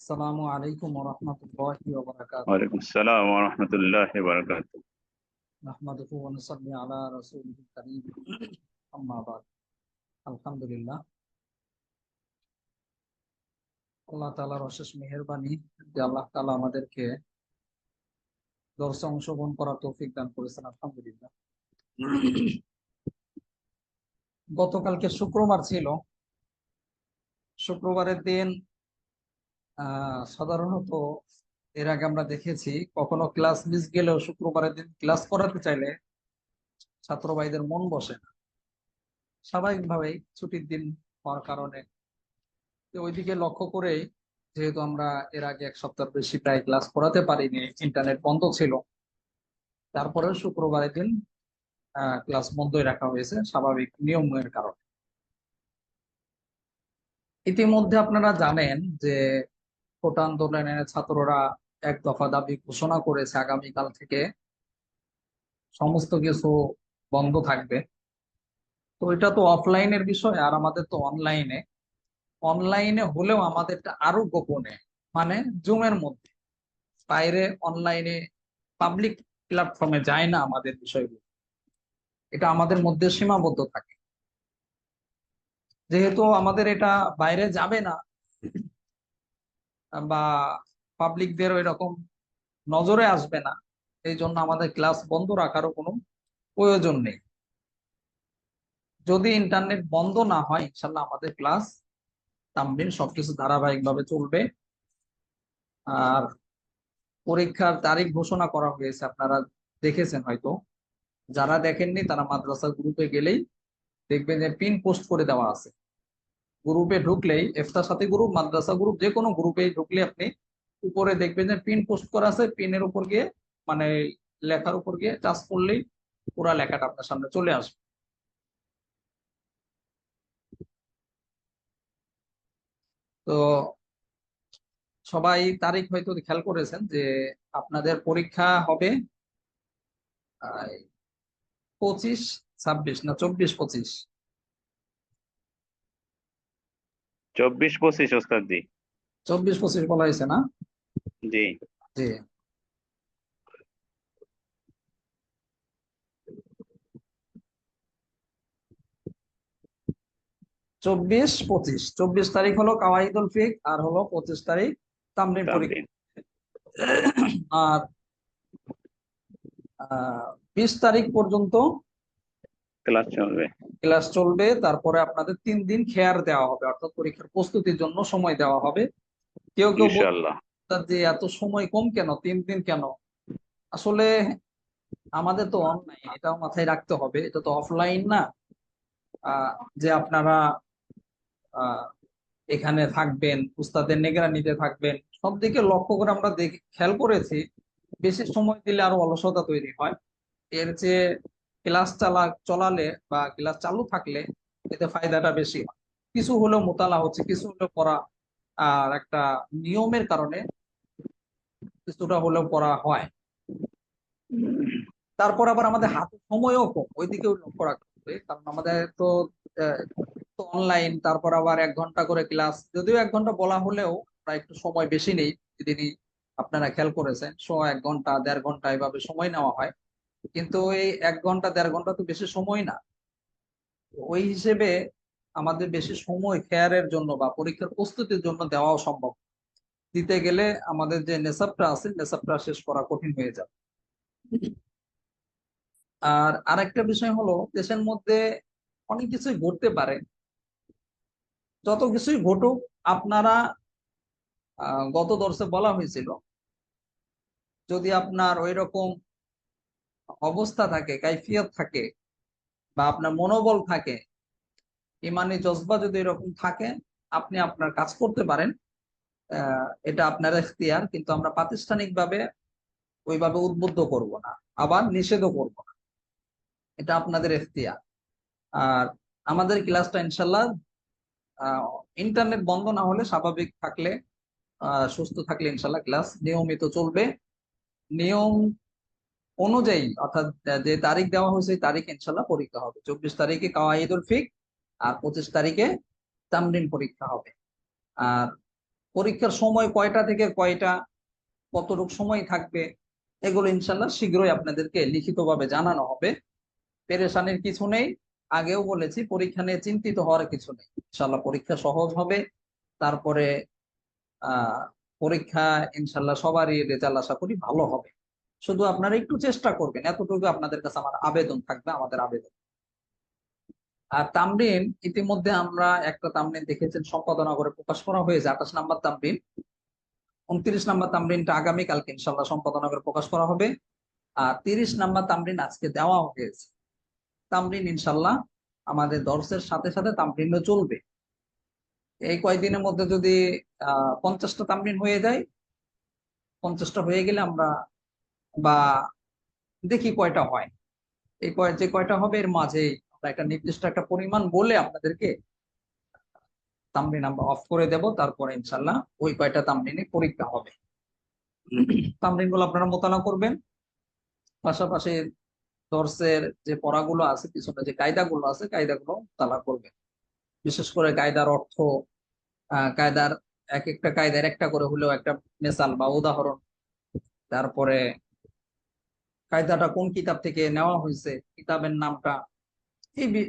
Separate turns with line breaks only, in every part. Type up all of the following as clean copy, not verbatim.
আসসালামু আলাইকুম ওয়া রাহমাতুল্লাহি ওয়া বারাকাতুহু।
ওয়ালাইকুম আসসালাম ওয়া রাহমাতুল্লাহি ওয়া বারাকাতুহু।
নাহমাদুহু ওয়া নুসাল্লি আলা রাসূলিল কারীম। আম্মা বাদ। আলহামদুলিল্লাহ, আল্লাহ তাআলার অশেষ মেহেরবানি যে আল্লাহ তাআলা আমাদেরকে দর্শে অংশগ্রহণ করার তৌফিক দান করেছেন। আলহামদুলিল্লাহ। গতকালকে শুক্রবার ছিল। শুক্রবারের দিন সাধারণত এর আগে আমরা দেখেছি কখনো ক্লাস মিস গেলেও শুক্রবারের দিন ক্লাস করাতে চাইলে ছাত্র ভাইদের মন বসে না, স্বাভাবিকভাবেই ছুটির দিন হওয়ার কারণে। তো ওইদিকে লক্ষ্য করে, যেহেতু আমরা এর আগে এক সপ্তাহ বেশি প্রায় ক্লাস করাতে পারিনি, ইন্টারনেট বন্ধ ছিল, তারপরেও শুক্রবারের দিন ক্লাস বন্ধই রাখা হয়েছে স্বাভাবিক নিয়মের কারণে। ইতিমধ্যে আপনারা জানেন যে কোটা আন্দোলনের ছাত্ররা এক দফা দাবি ঘোষণা করেছে, আগামীকাল থেকে সমস্ত কিছু বন্ধ থাকবে। তো এটা তো অফলাইনের বিষয়, আর আমাদের তো অনলাইনে। অনলাইনে হলেও আমাদেরটা আরো গোপনে, মানে জুমের মধ্যে, বাইরে অনলাইনে পাবলিক প্ল্যাটফর্মে যায় না আমাদের বিষয়গুলো। এটা আমাদের মধ্যে সীমাবদ্ধ থাকে। যেহেতু আমাদের এটা বাইরে যাবে না, বা পাবলিকদেরও এরকম নজরে আসবে না, এই জন্য আমাদের ক্লাস বন্ধ রাখারও কোনো প্রয়োজন নেই। যদি ইন্টারনেট বন্ধ না হয়, ইনশাল্লাহ আমাদের ক্লাস তামরিন সবকিছু ধারাবাহিকভাবে চলবে। আর পরীক্ষার তারিখ ঘোষণা করা হয়েছে, আপনারা দেখেছেন হয়তো। যারা দেখেননি তারা মাদ্রাসা গ্রুপে গেলেই দেখবেন যে পিন পোস্ট করে দেওয়া আছে। গ্রুপে ঢুকলেই, এফতার সাথী গ্রুপ, মাদ্রাসা গ্রুপ, যে কোনো গ্রুপে ঢুকলে আপনি উপরে দেখবেন যে পিন পোস্ট করা আছে। পিনের উপর গিয়ে, মানে লেখার উপর গিয়ে টাচ করলেই পুরা লেখাটা আপনার সামনে চলে আসবে। তো সবাই তারিখ হয়তো খেয়াল করেছেন যে আপনাদের পরীক্ষা হবে 25-26, না 24-25?
24-25 ওস্তাদ জি।
24-25 বলা হয়েছে না?
জি।
জি। 24-25, 24 তারিখ হলো কাওয়াইদুল ফিক, আর হলো 25 তারিখ তামরিন পরীক্ষা।
তামরিন।
আর 20 তারিখ পর্যন্ত
ক্লাস চলবে।
ক্লাস চলবে। তারপরে আপনাদের 3 দিন খেয়ার দেওয়া হবে, অর্থাৎ পরীক্ষার প্রস্তুতির জন্য সময় দেওয়া হবে। কেউ কেউ বলতে
ইনশাআল্লাহ।
যে এত সময় কম কেন, 3 দিন কেন? আসলে আমাদের তো অনলাইন, এটাও মাথায় রাখতে হবে, এটা তো অফলাইন না। আহ, যে আপনারা আহ, এখানে থাকবেন, উস্তাদের নিগরানিতে থাকবেন, সব দিকে লক্ষ্য করে আমরা খেয়াল করেছি বেশি সময় দিলে আরো অলসতা তৈরি হয়। এর যে ক্লাস চলালে বা ক্লাস চালু থাকলে এতে ফায়দাটা বেশি হয়। কিছু হলেও মোতালা হচ্ছে, কিছু হলেও পড়া, আর একটা নিয়মের কারণে কিছুটা হলেও পড়া হয়। তারপর আবার আমাদের হাতে সময়ও কম, ওইদিকেও লক্ষ্য রাখতে হবে, কারণ আমাদের তো অনলাইন। তারপর আবার 1 ঘন্টা করে ক্লাস, যদিও 1 ঘন্টা বলা হলেও আমরা একটু সময় বেশি নেই। দিনই আপনারা খেয়াল করেছেন 1.5 ঘন্টা 1.5 ঘন্টা এভাবে সময় নেওয়া হয়। কিন্তু এই 1 ঘন্টা 1.5 ঘন্টা তো বেশি সময় না। ওই হিসেবে আমাদের বেশি সময় খেয়ারের জন্য বা পরীক্ষার প্রস্তুতির জন্য দেওয়াও সম্ভব। দিতে গেলে আমাদের যে নেশাবটা আছে, নেশাবটা শেষ করা কঠিন হয়ে যাবে। আর আরেকটা বিষয় হলো, দেশের মধ্যে অনেক কিছুই ঘটতে পারে। যত কিছুই ঘটুক, আপনারা গত দর্শে বলা হয়েছিল, যদি আপনার ওই রকম অবস্থা থাকে, কাইফিয়ত থাকে, বা আপনার মনোবল থাকে, ইমানি জজবা যদি এরকম থাকে, আপনি আপনার কাজ করতে পারেন। এটা আপনার এখতিয়ার, কিন্তু আমরা প্রাতিষ্ঠানিক ভাবে ওইভাবে উদ্বুদ্ধ করব না, আবার নিষেধও করব না। এটা আপনাদের এখতিয়ার। আর আমাদের ক্লাসটা ইনশাল্লাহ ইন্টারনেট বন্ধ না হলে, স্বাভাবিক থাকলে, সুস্থ থাকলে ইনশাল্লাহ ক্লাস নিয়মিত চলবে। নিয়ম অনুযায়ী, অর্থাৎ যে তারিখ দেওয়া হয়েছে সেই তারিখে ইনশাল্লাহ পরীক্ষা হবে। 24 তারিখে কাওয়াইদুল ফিক, আর 25 তারিখে তামরিন পরীক্ষা হবে। আর পরীক্ষার সময় কয়টা থেকে কয়টা, কতটুকু সময় থাকবে, এগুলো ইনশাল্লাহ শীঘ্রই আপনাদেরকে লিখিতভাবে জানানো হবে। পেরেশানির কিছু নেই। আগেও বলেছি, পরীক্ষা নিয়ে চিন্তিত হওয়ার কিছু নেই। ইনশাল্লাহ পরীক্ষা সহজ হবে। তারপরে আহ পরীক্ষা ইনশাল্লাহ সবারই রেজাল্ট আশা করি ভালো হবে। শুধু আপনারা একটু চেষ্টা করবেন, এতটুকু আপনাদের কাছে আমার আবেদন থাকবে, আমাদের আবেদন। আর তামরিন ইতিমধ্যে আমরা একটা তামরিন দেখেছেন সম্পাদনা করে প্রকাশ করা হয়েছে, 28 নম্বর তামরিন। 29 নম্বর তামরিনটা আগামীকালকে ইনশাল্লাহ সম্পাদনা করে প্রকাশ করা হবে। আর 30 নম্বর তামরিন আজকে দেওয়া হয়েছে। তামরিন ইনশাল্লাহ আমাদের দর্শের সাথে সাথে তামরিনও চলবে। এই কয়েকদিনের মধ্যে যদি 50টা তামরিন হয়ে যায়, 50টা হয়ে গেলে আমরা, বা দেখি কয়টা হয়, এই যে কয়টা হবে এর মাঝে আমরা একটা নির্দিষ্ট একটা পরিমাণ বলে আপনাদেরকে তামরিন আমরা অফ করে দেব। তারপরে ইনশাল্লাহ ওই কয়টা তামরিনে পরীক্ষা হবে। তামরিন গুলো আপনারা মোতালা করবেন। পাশাপাশি দর্সের যে পড়াগুলো আছে, পিছনে যে কায়দাগুলো আছে, কায়দাগুলো মোতালা করবেন। বিশেষ করে কায়দার অর্থ, কায়দার এক একটা কায়দার একটা করে হলেও একটা মেসাল বা উদাহরণ, তারপরে কায়দাটা কোন কিতাব থেকে নেওয়া হয়েছে, কিতাবের নামটা,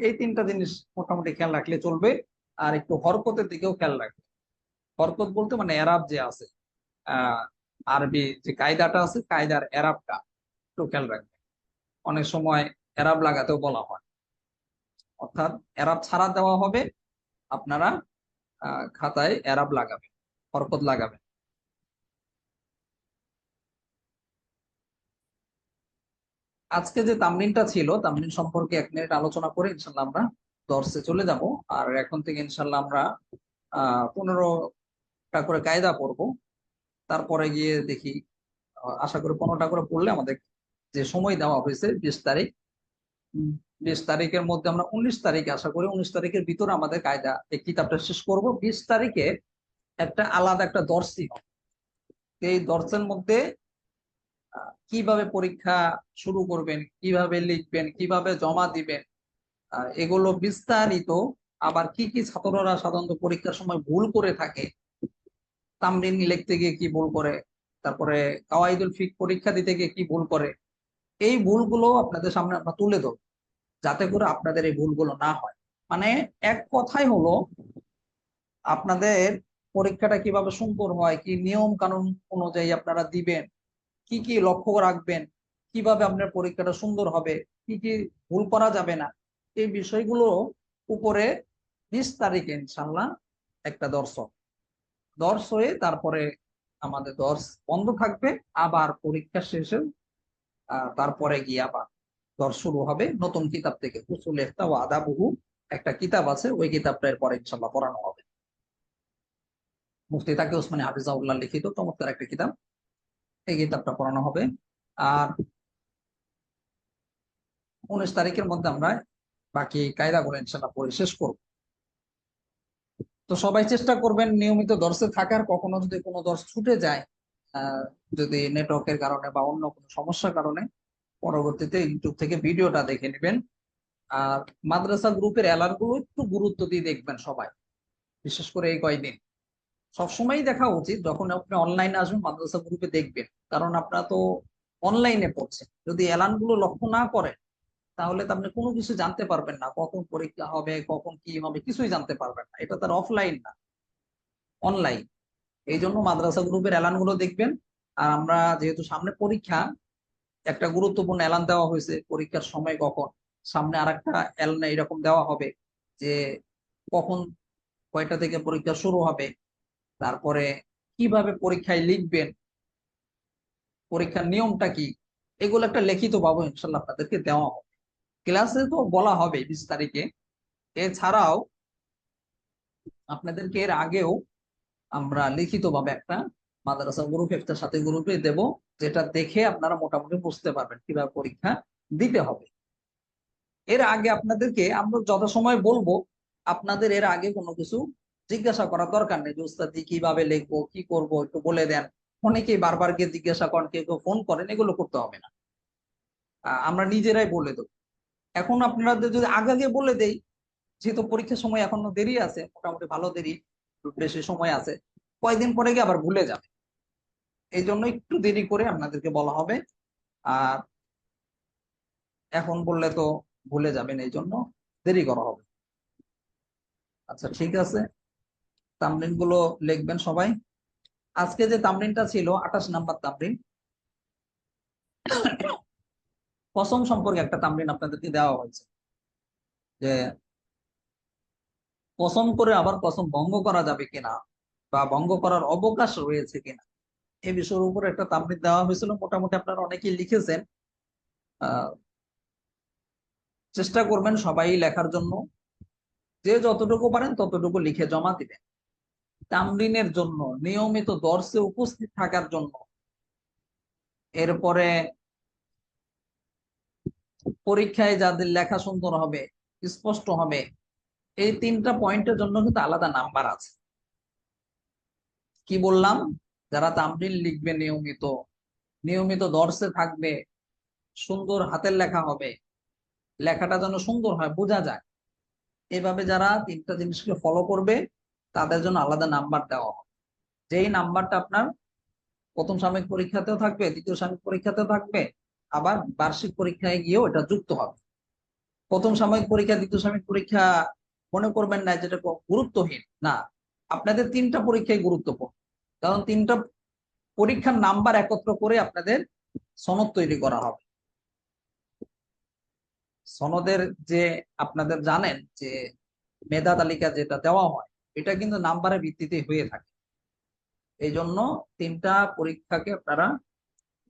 এই তিনটা জিনিস মোটামুটি খেয়াল রাখলে চলবে। আর একটু হরকতের দিকেও খেয়াল রাখবে। হরকত বলতে মানে এরাব যে আছে, আহ আরবি যে কায়দাটা আছে, কায়দার এরাবটা একটু খেয়াল রাখবে। অনেক সময় এরাব লাগাতেও বলা হয়, অর্থাৎ এরাব ছাড়া দেওয়া হবে, আপনারা খাতায় এরাব লাগাবেন, হরকত লাগাবেন। আজকে যে তামরিনটা ছিল, তামরিন সম্পর্কে 1 মিনিট আলোচনা করে ইনশাল্লাহ আমরা দর্সে চলে যাব। আর এখন থেকে ইনশাল্লাহ আমরা 15টা করে কায়দা পড়বো। তারপরে গিয়ে দেখি, আশা করি 15টা করে পড়লে আমাদের যে সময় দেওয়া হয়েছে 20 তারিখ, 20 তারিখের মধ্যে আমরা 19 তারিখে, আশা করি 19 তারিখের ভিতরে আমাদের কায়দা এই কিতাবটা শেষ করব। 20 তারিখে একটা আলাদা একটা দর্শই হবে। এই দর্শের মধ্যে কিভাবে পরীক্ষা শুরু করবেন, কিভাবে লিখবেন, কিভাবে জমা দিবেন, এগুলো বিস্তারিত। আবার কি কি ছাত্ররা সাধারণত পরীক্ষার সময় ভুল করে থাকে, তামরিন লিখতে গিয়ে কি ভুল করে, তারপরে কাওয়াইদুল ফিক পরীক্ষা দিতে গিয়ে কি ভুল করে, এই ভুলগুলো আপনাদের সামনে আমরা তুলে ধরব, যাতে করে আপনাদের এই ভুলগুলো না হয়। মানে এক কথাই হলো, আপনাদের পরীক্ষাটা কিভাবে সুন্দর হয়, কি নিয়ম কানুন অনুযায়ী আপনারা দিবেন, কি কি লক্ষ্য রাখবেন, কিভাবে আপনার পরীক্ষাটা সুন্দর হবে, কি কি ভুল করা যাবে না, এই বিষয়গুলো উপরে 20 তারিখে ইনশাল্লাহ একটা দর্শ হয়ে তারপরে আমাদের দর্শ বন্ধ থাকবে। আবার পরীক্ষা শেষে তারপরে গিয়ে আবার দর্শ শুরু হবে নতুন কিতাব থেকে। উসুল ইফতা ওয়া আদাবুহু একটা কিতাব আছে, ওই কিতাবটা এরপরে ইনশাল্লাহ পড়ানো হবে। মুফতি তাকি ওসমানী হাফিজাহুল্লাহ লিখিত চমৎকার একটা কিতাব, এই কিতাবটা পড়ানো হবে। আর 19 তারিখের মধ্যে আমরা বাকি কায়দাগুলো ইনশাল্লাহ পড়ে শেষ করব। তো সবাই চেষ্টা করবেন নিয়মিত দর্শে থাকার। কখনো যদি কোনো দর্শ ছুটে যায়, আহ যদি নেটওয়ার্কের কারণে বা অন্য কোনো সমস্যার কারণে, পরবর্তীতে ইউটিউব থেকে ভিডিওটা দেখে নেবেন। আর মাদ্রাসা গ্রুপের অ্যালার্ম গুলো একটু গুরুত্ব দিয়ে দেখবেন সবাই, বিশেষ করে এই কয়দিন। সবসময়ই দেখা উচিত, যখন আপনি অনলাইনে আসবেন মাদ্রাসা গ্রুপে দেখবেন, কারণ আপনারা তো অনলাইনে পড়ছেন। যদি অ্যালার্ম গুলো লক্ষ্য না করেন, তাহলে তো আপনি কোনো কিছু জানতে পারবেন না, কখন পরীক্ষা হবে, কখন কি হবে, কিছুই জানতে পারবেন না। এটা তার অফলাইন না, অনলাইন। এই জন্য মাদ্রাসা গ্রুপের অ্যালার্ম গুলো দেখবেন। আর আমরা যেহেতু সামনে পরীক্ষা, একটা গুরুত্বপূর্ণ এলান দেওয়া হয়েছে পরীক্ষার সময় কখন, সামনে আর একটা এলান এরকম দেওয়া হবে যে কখন, কয়টা থেকে পরীক্ষা শুরু হবে, তারপরে কিভাবে পরীক্ষায় লিখবেন, পরীক্ষার নিয়মটা কি, এগুলো একটা লিখিত ভাবে ইনশাল্লাহ আপনাদেরকে দেওয়া হবে। ক্লাসে তো বলা হবে 20 তারিখে। এছাড়াও আপনাদেরকে এর আগেও আমরা লিখিত ভাবে একটা মাদ্রাসা গ্রুপ একটা সাথে গ্রুপে দেব, যেটা দেখে আপনারা মোটামুটি বুঝতে পারবেন কিভাবে পরীক্ষা দিতে হবে। এর আগে আপনাদেরকে আমরা যথাসময় বলবো, আপনাদের এর আগে কোনো কিছু জিজ্ঞাসা করার দরকার নেই যে উস্তাদ কিভাবে লিখবো, কি করব, একটু বলে দেন। অনেকেই বারবার গিয়ে জিজ্ঞাসা করেন, কেউ কেউ ফোন করেন, এগুলো করতে হবে না। আমরা নিজেরাই বলে দেবো। এখন আপনাদের যদি আগে আগে বলে দেই, যেহেতু পরীক্ষার সময় এখনো দেরি আছে, মোটামুটি ভালো দেরি, একটু বেশি সময় আছে, কয়েকদিন পরে গিয়ে আবার ভুলে যাবে। এই জন্য একটু দেরি করে আপনাদেরকে বলা হবে। আর এখন বললে তো ভুলে যাবেন, এই জন্য দেরি করা হবে। আচ্ছা ঠিক আছে, তামরিন গুলো লিখবেন সবাই। আজকে যে তামরিনটা ছিল 28 নাম্বার তামরিন, কসম সম্পর্কে একটা তামরিন আপনাদেরকে দেওয়া হয়েছে যে কসম করে আবার কসম ভঙ্গ করা যাবে কিনা বা ভঙ্গ করার অবকাশ রয়েছে কিনা, এই বিষয়ের উপর একটা তামরিন দেওয়া হয়েছিল। মোটামুটি আপনারা অনেকেই লিখেছেন। আহ চেষ্টা করবেন সবাই লেখার জন্য, যে যতটুকু পারেন ততটুকু লিখে জমা দিবেন। তামরিনের জন্য, নিয়মিত দর্শে উপস্থিত থাকার জন্য, এরপরে পরীক্ষায় যাদের লেখা সুন্দর হবে, স্পষ্ট হবে, এই 3টা পয়েন্টের জন্য কিন্তু আলাদা নাম্বার আছে। কি বললাম? যারা তামরিন লিখবে নিয়মিত, নিয়মিত দর্শে থাকবে, সুন্দর হাতের লেখা হবে, লেখাটা যেন সুন্দর হয়, বোঝা যায়, এভাবে যারা 3টা জিনিসকে ফলো করবে তাদের জন্য আলাদা নাম্বার দেওয়া হবে। যেই নাম্বারটা আপনার প্রথম সাময়িক পরীক্ষাতেও থাকবে, দ্বিতীয় সাময়িক পরীক্ষাতেও থাকবে, আবার বার্ষিক পরীক্ষায় গিয়েও এটা যুক্ত হবে। প্রথম সাময়িক পরীক্ষা, দ্বিতীয় সাময়িক পরীক্ষা মনে করবেন না যেটা গুরুত্বহীন, না, আপনাদের 3টা পরীক্ষায় গুরুত্বপূর্ণ। কারণ 3টা পরীক্ষার নাম্বার একত্র করে আপনাদের সনদ তৈরি করা হবে। সনদের যে আপনাদের জানেন যে মেধা তালিকা যেটা দেওয়া হয়, এটা কিন্তু নাম্বারের ভিত্তিতে হয়ে থাকে। এই জন্য 3টা পরীক্ষাকে আপনারা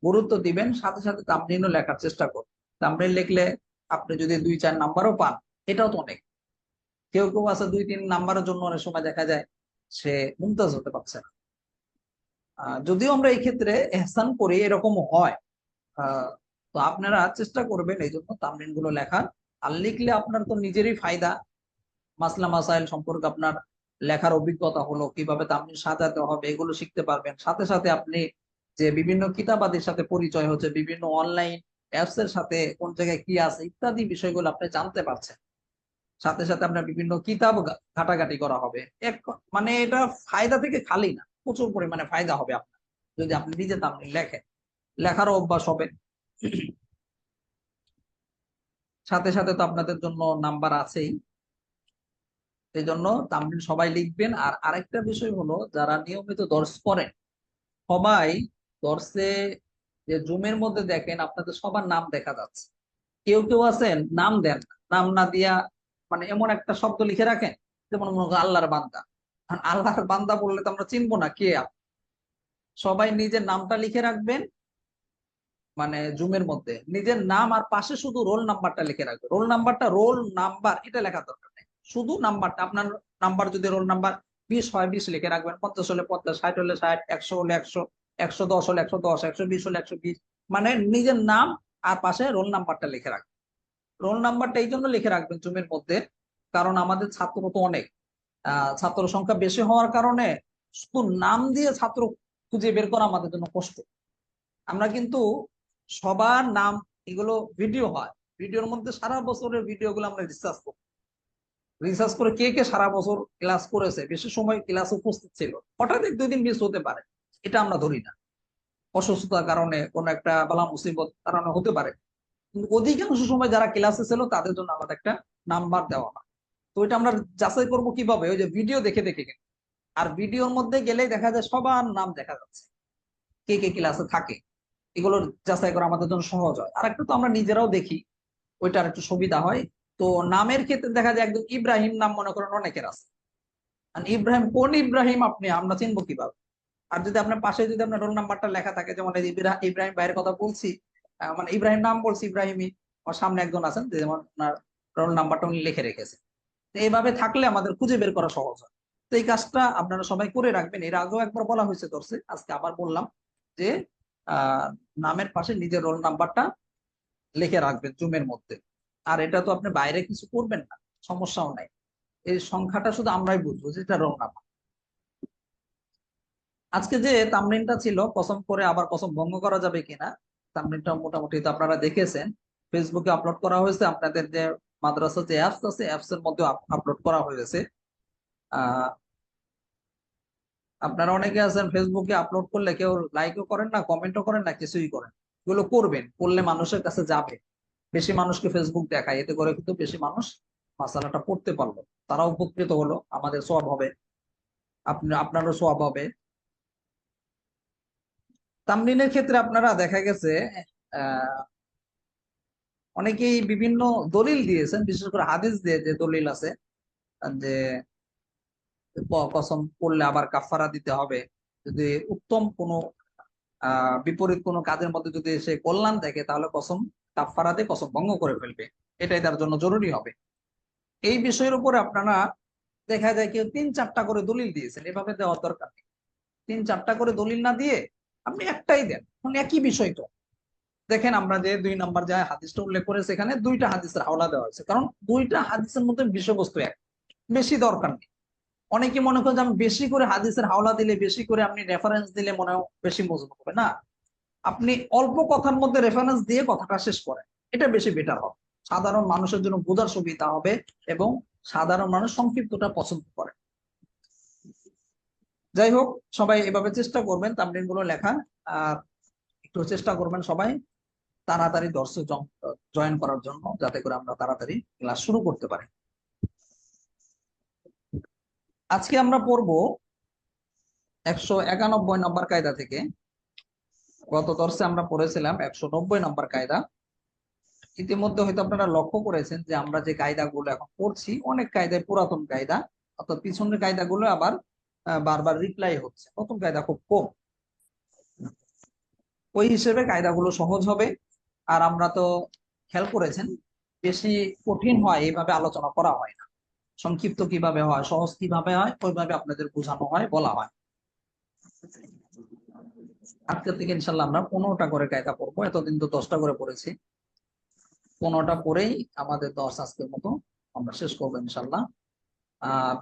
গুরুত্ব দিবেন, সাথে সাথে তামরিনও লেখার চেষ্টা করুন। তামরিন লিখলে আপনি যদি 2-4 নাম্বারও পান, এটাও তো অনেক। কেউ কেউ আছে 2-3 নাম্বারের জন্য অনেক সময় দেখা যায় সে মুমতাজ হতে পারছে না। যদিও আমরা এই ক্ষেত্রে এহসান করি, এরকম হয়। তো আপনারা চেষ্টা করবেন এই জন্য তামরিন গুলো লেখার। আর লিখলে আপনার তো নিজেরই ফায়দা, মাসলা মাসাইল সম্পর্কে আপনার লেখার অভিজ্ঞতা হলো, কিভাবে তামরিন সাজাতে হবে এগুলো শিখতে পারবেন। সাথে সাথে আপনি যে বিভিন্ন কিতাবাদের সাথে পরিচয় হচ্ছে, বিভিন্ন অনলাইন অ্যাপস এর সাথে কোন জায়গায় কি আছে ইত্যাদি বিষয়গুলো আপনি জানতে পারছেন। সাথে সাথে আপনার বিভিন্ন কিতাব ঘাটাঘাটি করা হবে। এক মানে এটা ফায়দা থেকে খালি না, প্রচুর পরিমাণে ফায়দা হবে আপনার যদি আপনি নিজে তামরিন লেখেন, লেখারও অভ্যাস হবে। সাথে সাথে তো আপনাদের জন্য নাম্বার আছেই। এই জন্য তামরিন সবাই লিখবেন। আর আরেকটা বিষয় হলো, যারা নিয়মিত দর্শ করেন সবাই দর্শে যে জুমের মধ্যে দেখেন আপনাদের সবার নাম দেখা যাচ্ছে। কেউ কেউ আছেন নাম দেন না, নাম না দিয়া মানে এমন একটা শব্দ লিখে রাখেন, যেমন মনে করেন আল্লাহর বান্দা। আর আল্লাহর বান্দা বললে তো আমরা চিনবো না কে আপনি। সবাই নিজের নামটা লিখে রাখবেন, মানে জুমের মধ্যে নিজের নাম আর পাশে শুধু রোল নাম্বারটা লিখে রাখবেন। রোল নাম্বারটা, রোল নাম্বার এটা লেখা দরকার নেই, শুধু নাম্বারটা। আপনার নাম্বার যদি রোল নাম্বার 20 হয় 20 লিখে রাখবেন, 50 হলে 50, 60 হলে 60, 100 হলে 100, 110 হলে 110, 120 হলে 120, মানে নিজের নাম আর পাশে রোল নাম্বারটা লিখে রাখবেন। রোল নাম্বারটা এই জন্য লিখে রাখবেন জুমের মধ্যে, কারণ আমাদের ছাত্র তো অনেক, ছাত্র সংখ্যা বেশি হওয়ার কারণে শুধু নাম দিয়ে ছাত্র খুঁজে বের করা আমাদের জন্য কষ্ট। আমরা কিন্তু সবার নাম, এগুলো ভিডিও হয়, ভিডিওর মধ্যে সারা বছরের ভিডিও গুলো আমরা রিসার্চ করে কে কে সারা বছর ক্লাস করেছে, বেশি সময় ক্লাসে উপস্থিত ছিল, হঠাৎ 1-2 দিন মিস হতে পারে, এটা আমরা ধরি না। অসুস্থতার কারণে, কোন একটা বালা মুসিবত কারণে হতে পারে, কিন্তু অধিকাংশ সময় যারা ক্লাসে ছিল তাদের জন্য আমাদের একটা নাম্বার দেওয়া হয়। তো এটা আমরা যাচাই করব কিভাবে? ওই যে ভিডিও দেখে দেখে গেলে। আর ভিডিওর মধ্যে গেলেই দেখা যায় সবার নাম দেখা যাচ্ছে, কে কে ক্লাসে থাকে, এগুলো যাচাই করা আমাদের জন্য সহজ হয়। আর একটা তো আমরা নিজেরাও দেখি, ওইটার একটু সুবিধা হয়। তো নামের ক্ষেত্রে দেখা যায় একদম ইব্রাহিম নাম মনে করেন অনেকের আছে, আর ইব্রাহিম কোন ইব্রাহিম আপনি আমরা চিনবো কিভাবে? আর যদি আপনার পাশে যদি আপনার রোল নাম্বারটা লেখা থাকে, যেমন এই যে ইব্রাহিম ভাইয়ের কথা বলছি, মানে ইব্রাহিম নাম বলছি, ইব্রাহিমই আমার সামনে একজন আছেন যে যেমন আপনার রোল নাম্বারটা উনি লিখে রেখেছে। তো এইভাবে থাকলে আমাদের খুঁজে বের করা সহজ হয়। তো এই কাজটা আপনারা সবাই করে রাখবেন। এর আগেও একবার বলা হয়েছে দর্শে, আজকে আবার বললাম যে আহ নামের পাশে নিজের রোল নাম্বারটা লিখে রাখবেন জুমের মধ্যে। আর এটা তো আপনি বাইরে কিছু করবেন না, সমস্যাও নাই, এই সংখ্যাটা শুধু আমরাই বুঝবো যে এটা রোল নাম্বার। আজকে যে তামরিনটা ছিল কসম করে আবার কসম ভঙ্গ করা যাবে কিনা, তামরিনটা মোটামুটি তো আপনারা দেখেছেন, ফেসবুকে আপলোড করা হয়েছে, আপনাদের যে মাদ্রাসা যে অ্যাপস আছে অ্যাপস এর মধ্যে আপলোড করা হয়েছে। আহ আপনারা অনেকে আছেন ফেসবুকে আপলোড করলে কেউ লাইকও করেন না, কমেন্টও করেন না, কিছুই করেন। এগুলো করবেন, করলে মানুষের কাছে যাবে, বেশি মানুষকে ফেসবুক দেখায়, এতে করে কিন্তু বেশি মানুষ মাসালাটা পড়তে পারলো, তারা উপকৃত হলো, আমাদের সওয়াব হবে, আপনারও সওয়াব হবে। তামরিনের ক্ষেত্রে আপনারা দেখা গেছে আহ অনেকেই বিভিন্ন দলিল দিয়েছেন, বিশেষ করে হাদিস দিয়ে যে দলিল আছে যে কসম করলে আবার কাফারা দিতে হবে, যদি উত্তম কোনো বিপরীত কোনো কাজের মধ্যে যদি সে কল্যাণ দেখে তাহলে কসম কাফারা দিয়ে কসম ভঙ্গ করে ফেলবে, এটাই তার জন্য জরুরি হবে। এই বিষয়ের উপরে আপনারা দেখা যায় কেউ 3-4টা করে দলিল দিয়েছেন, এভাবে দেওয়ার দরকার নেই। 3-4টা করে দলিল না দিয়ে আপনি একটাই দেন, মানে একই বিষয় তো। দেখেন আমরা যে 2 নম্বর যে হাদিসটা উল্লেখ করেছে এখানে 2টা হাদিসের হাওলা দেওয়া হয়েছে, কারণ 2টা হাদিসের মধ্যে বিষয়বস্তু এক, বেশি দরকার নেই। অনেকে মনে করেন যে আমি বেশি করে হাদিসের হাওলা দিলে, বেশি করে আপনি রেফারেন্স দিলে মনে হয় বেশি মজবুত হবে না। আপনি অল্প কথার মধ্যে রেফারেন্স দিয়ে কথাটা শেষ করেন, এটা বেশি বেটার হবে, সাধারণ মানুষের জন্য বোঝার সুবিধা হবে এবং সাধারণ মানুষ সংক্ষিপ্তটা পছন্দ করে। যাই হোক, সবাই এভাবে চেষ্টা করবেন তামরিন গুলো লেখা, আর একটু চেষ্টা করবেন সবাই তাড়াতাড়ি দর্শক জয়েন করার জন্য, যাতে করে আমরা তাড়াতাড়ি ক্লাস শুরু করতে পারি। আজকে আমরা পড়বো 191 নম্বর কায়দা থেকে। গত দর্শে আমরা পড়েছিলাম 190 নম্বর কায়দা। ইতিমধ্যে হয়তো আপনারা লক্ষ্য করেছেন যে আমরা যে কায়দাগুলো এখন পড়ছি অনেক কায়দায় পুরাতন কায়দা, অর্থাৎ পিছনের কায়দাগুলো আবার বারবার রিপ্লাই হচ্ছে, নতুন কায়দা খুব কম। ওই হিসেবে কায়দাগুলো সহজ হবে। আর আমরা তো খেয়াল করেছেন বেশি কঠিন হয় এইভাবে আলোচনা করা হয় না, সংক্ষিপ্ত কিভাবে হয়, সহজ কিভাবে হয়, ওইভাবে আপনাদের বোঝানো হয়, বলা হয়। আজকে থেকে ইনশাল্লাহ আমরা 15টা করে কায়দা পড়বো, এতদিন তো 10টা করে পড়েছি। 15টা পরেই আমাদের 10 আজকের মতো আমরা শেষ করবো ইনশাল্লাহ। আর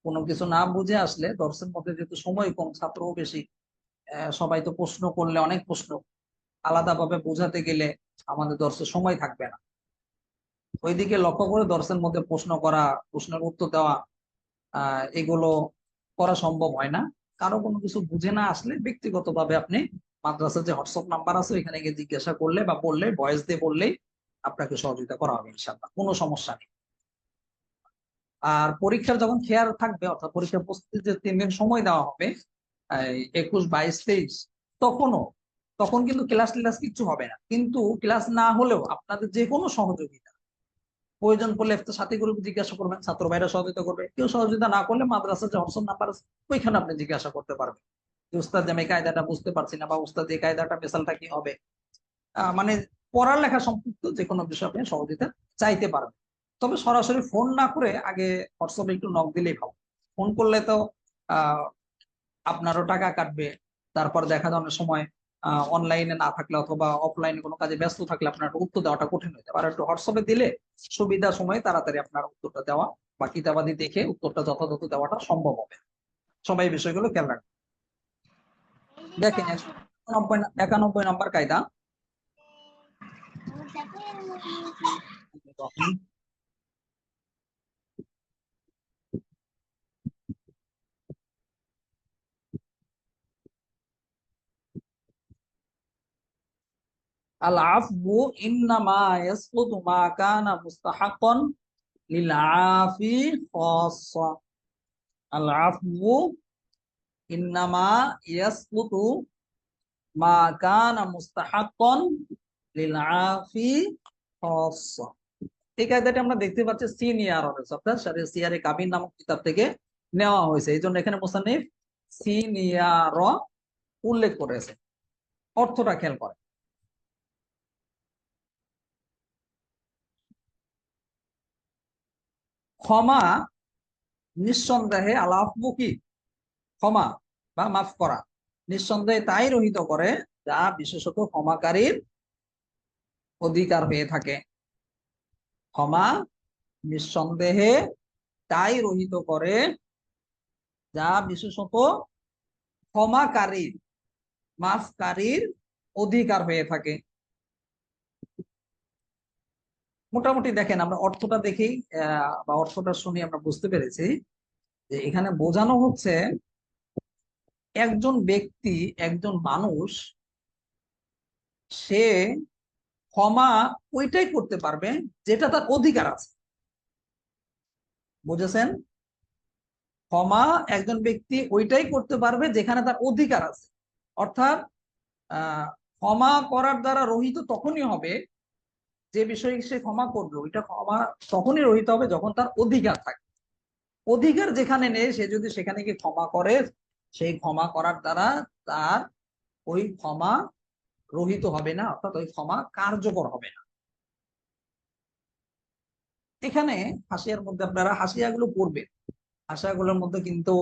কোনো কিছু না বুঝে আসলে দর্শের মধ্যে যেহেতু সময় কম, ছাত্রও বেশি, সবাই তো প্রশ্ন করলে অনেক প্রশ্ন, আলাদাভাবে বোঝাতে গেলে আমাদের দর্শের সময় থাকবে না। ওইদিকে লক্ষ্য করে দর্শের মধ্যে প্রশ্ন করা, প্রশ্নের উত্তর দেওয়া, এগুলো করা সম্ভব হয় না। কারো কোনো কিছু বুঝে না আসলে ব্যক্তিগতভাবে আপনি মাদ্রাসার যে হোয়াটসঅ্যাপ নাম্বার আছে ওইখানে গিয়ে জিজ্ঞাসা করলে বা বললে, ভয়েস দিয়ে বললেই আপনাকে সহযোগিতা করা হবে ইনশাআল্লাহ, কোনো সমস্যা নেই। আর পরীক্ষার যখন খেয়াল থাকবে, অর্থাৎ পরীক্ষার প্রস্তুতির যে 3 দিন সময় দেওয়া হবে, 21, 22, 23, তখনও তখন কিন্তু ক্লাস টিলাস কিচ্ছু হবে না, কিন্তু ক্লাস না হলেও আপনাদের যে কোনো সহযোগিতা প্রয়োজন পড়লে সাথীগুলোকে জিজ্ঞাসা করবেন, ছাত্র ভাইরা সহযোগিতা করবে, কেউ সহযোগিতা না করলে মাদ্রাসার যে হোয়াটসঅ্যাপ নাম্বার আছে ওইখানে আপনি জিজ্ঞাসা করতে পারবেন যে উস্তাদ আমি এই কায়দাটা বুঝতে পারছি না, বা উস্তাদ এই কায়দাটা মেসালটা কি হবে। মানে পড়ালেখা সম্পৃক্ত যে কোনো বিষয় আপনি সহযোগিতা চাইতে পারবেন। তবে সরাসরি ফোন না করে আগে হোয়াটসঅ্যাপে একটু নক দিলেই ভালো। ফোন করলে তো আহ আপনারও টাকা কাটবে, তারপর দেখা যায় অনেক সময় অনলাইনে না থাকলে অথবা অফলাইনে কোনো কাজে ব্যস্ত থাকলে আপনার উত্তর দেওয়াটা কঠিন হয়ে যাবে। আর একটু হোয়াটসঅ্যাপে দিলে সুবিধা সময়ে তাড়াতাড়ি আপনার উত্তরটা দেওয়া বা কিতাবাদি দেখে উত্তরটা যথাযথ দেওয়াটা সম্ভব হবে। সবাই এই বিষয়গুলো খেয়াল রাখবেন। দেখেন 91 নম্বর কায়দা। আল আফু ইন্নামা ইয়াসকুতু মা কানা মুস্তাহাক্কান লিল আফি খাসসা। আল আফু ইন্নামা ইয়াসকুতু মা কানা মুস্তাহাক্কান লিল আফি খাসসা। এই কায়দাটা আমরা দেখতে পাচ্ছি সিনিয়র অর্থাৎ সিয়ারে কাবির নামক কিতাব থেকে নেওয়া হয়েছে, এই জন্য এখানে মুসান্নিফ সিনিয়র উল্লেখ করেছে। অর্থটা খেয়াল করে, ক্ষমা নিঃসন্দেহে আলাফু কি ক্ষমা বা মাফ করা, নিঃসন্দেহে তাই রহিত করে যা বিশেষত ক্ষমাকারীর অধিকার হয়ে থাকে। ক্ষমা নিঃসন্দেহে তাই রহিত করে যা বিশেষত ক্ষমাকারীর, মাফকারীর অধিকার হয়ে থাকে। মোটামুটি দেখেন আমরা অর্থটা দেখেই বা অর্থটা শুনে আমরা বুঝতে পেরেছি যে এখানে বোঝানো হচ্ছে একজন ব্যক্তি, একজন মানুষ, সে ক্ষমা ওইটাই করতে পারবে যেটা তার অধিকার আছে। বুঝেছেন? ক্ষমা একজন ব্যক্তি ওইটাই করতে পারবে যেখানে তার অধিকার আছে। অর্থাৎ আহ ক্ষমা করার দ্বারা রহিত তখনই হবে, যে বিষয়ে সে ক্ষমা করলো ওইটা ক্ষমা তখনই রহিত হবে যখন তার অধিকার থাকে। অধিকার যেখানে নেই, সে যদি সেখানে গিয়ে ক্ষমা করে, সেই ক্ষমা করার দ্বারা তার ওই ক্ষমা রহিত হবে না, অর্থাৎ ওই ক্ষমা কার্যকর হবে না। এখানে হাসিয়ার মধ্যে আপনারা হাসিয়াগুলো পড়বেন, হাসিয়াগুলোর মধ্যে কিন্তু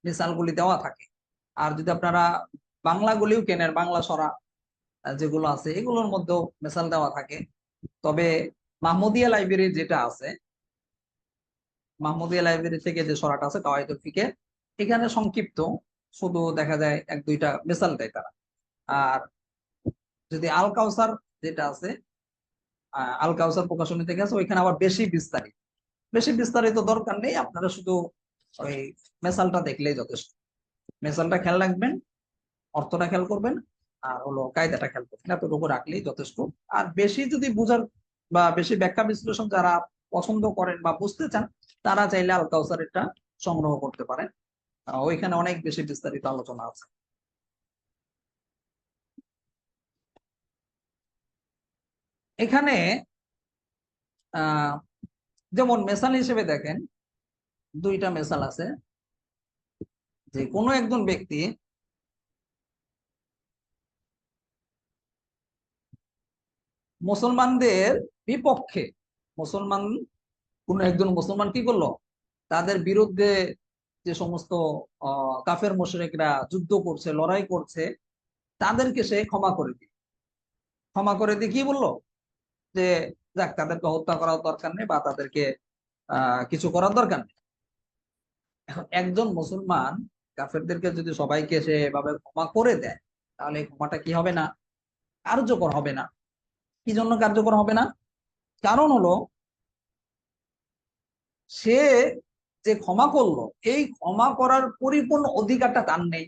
মিসালগুলি দেওয়া থাকে। আর যদি আপনারা বাংলাগুলিও কেনেন, বাংলা সরা যেগুলো আছে এগুলোর মধ্যেও মিসাল দেওয়া থাকে। তবে মাহমুদিয়া লাইব্রেরি যেটা আছে, মাহমুদিয়া লাইব্রেরি থেকে যে সরাটা আছে কাওয়াইদুল ফিকে, এখানে সংক্ষিপ্ত শুধু দেখা যায় এক দুইটা মিসাল দেয় তারা। আর যদি আল কাউসার যেটা আছে, আল কাউসার প্রকাশনী থেকে আছে, ওইখানে আবার বেশি বিস্তারিত। বেশি বিস্তারিত দরকার নেই, আপনারা শুধু ওই মেসালটা দেখলেই যথেষ্ট। মেসালটা খেয়াল রাখবেন, অর্থটা খেয়াল করবেন, আর হলো কায়দাটা খেয়াল করবেন, এতটুকু রাখলেই যথেষ্ট। আর বেশি যদি বুঝার বা বেশি ব্যাখ্যা বিশ্লেষণ যারা পছন্দ করেন বা বুঝতে চান, তারা চাইলে আল কাউসারেরটা সংগ্রহ করতে পারেন। ওইখানে অনেক বেশি বিস্তারিত আলোচনা আছে। এখানে আহ যেমন মেসাল হিসেবে দেখেন, দুইটা মেসাল আছে। যে কোনো একজন ব্যক্তি মুসলমানদের বিপক্ষে, মুসলমান কোন একজন মুসলমান কি করলো, তাদের বিরুদ্ধে যে সমস্ত কাফের মুশরিকরা যুদ্ধ করছে, লড়াই করছে, তাদেরকে সে ক্ষমা করে দিল। ক্ষমা করে দিয়ে কি বললো, যে যাক, তাদেরকে হত্যা করার দরকার নেই বা তাদেরকে কিছু করার দরকার নেই। এখন একজন মুসলমান কাফেরদেরকে যদি সবাইকে সে এভাবে ক্ষমা করে দেয়, তাহলে এই ক্ষমাটা কি হবে না, কার্যকর হবে না। কি জন্য কার্যকর হবে না? কারণ হলো, সে যে ক্ষমা করলো, এই ক্ষমা করার পরিপূর্ণ অধিকারটা তার নেই।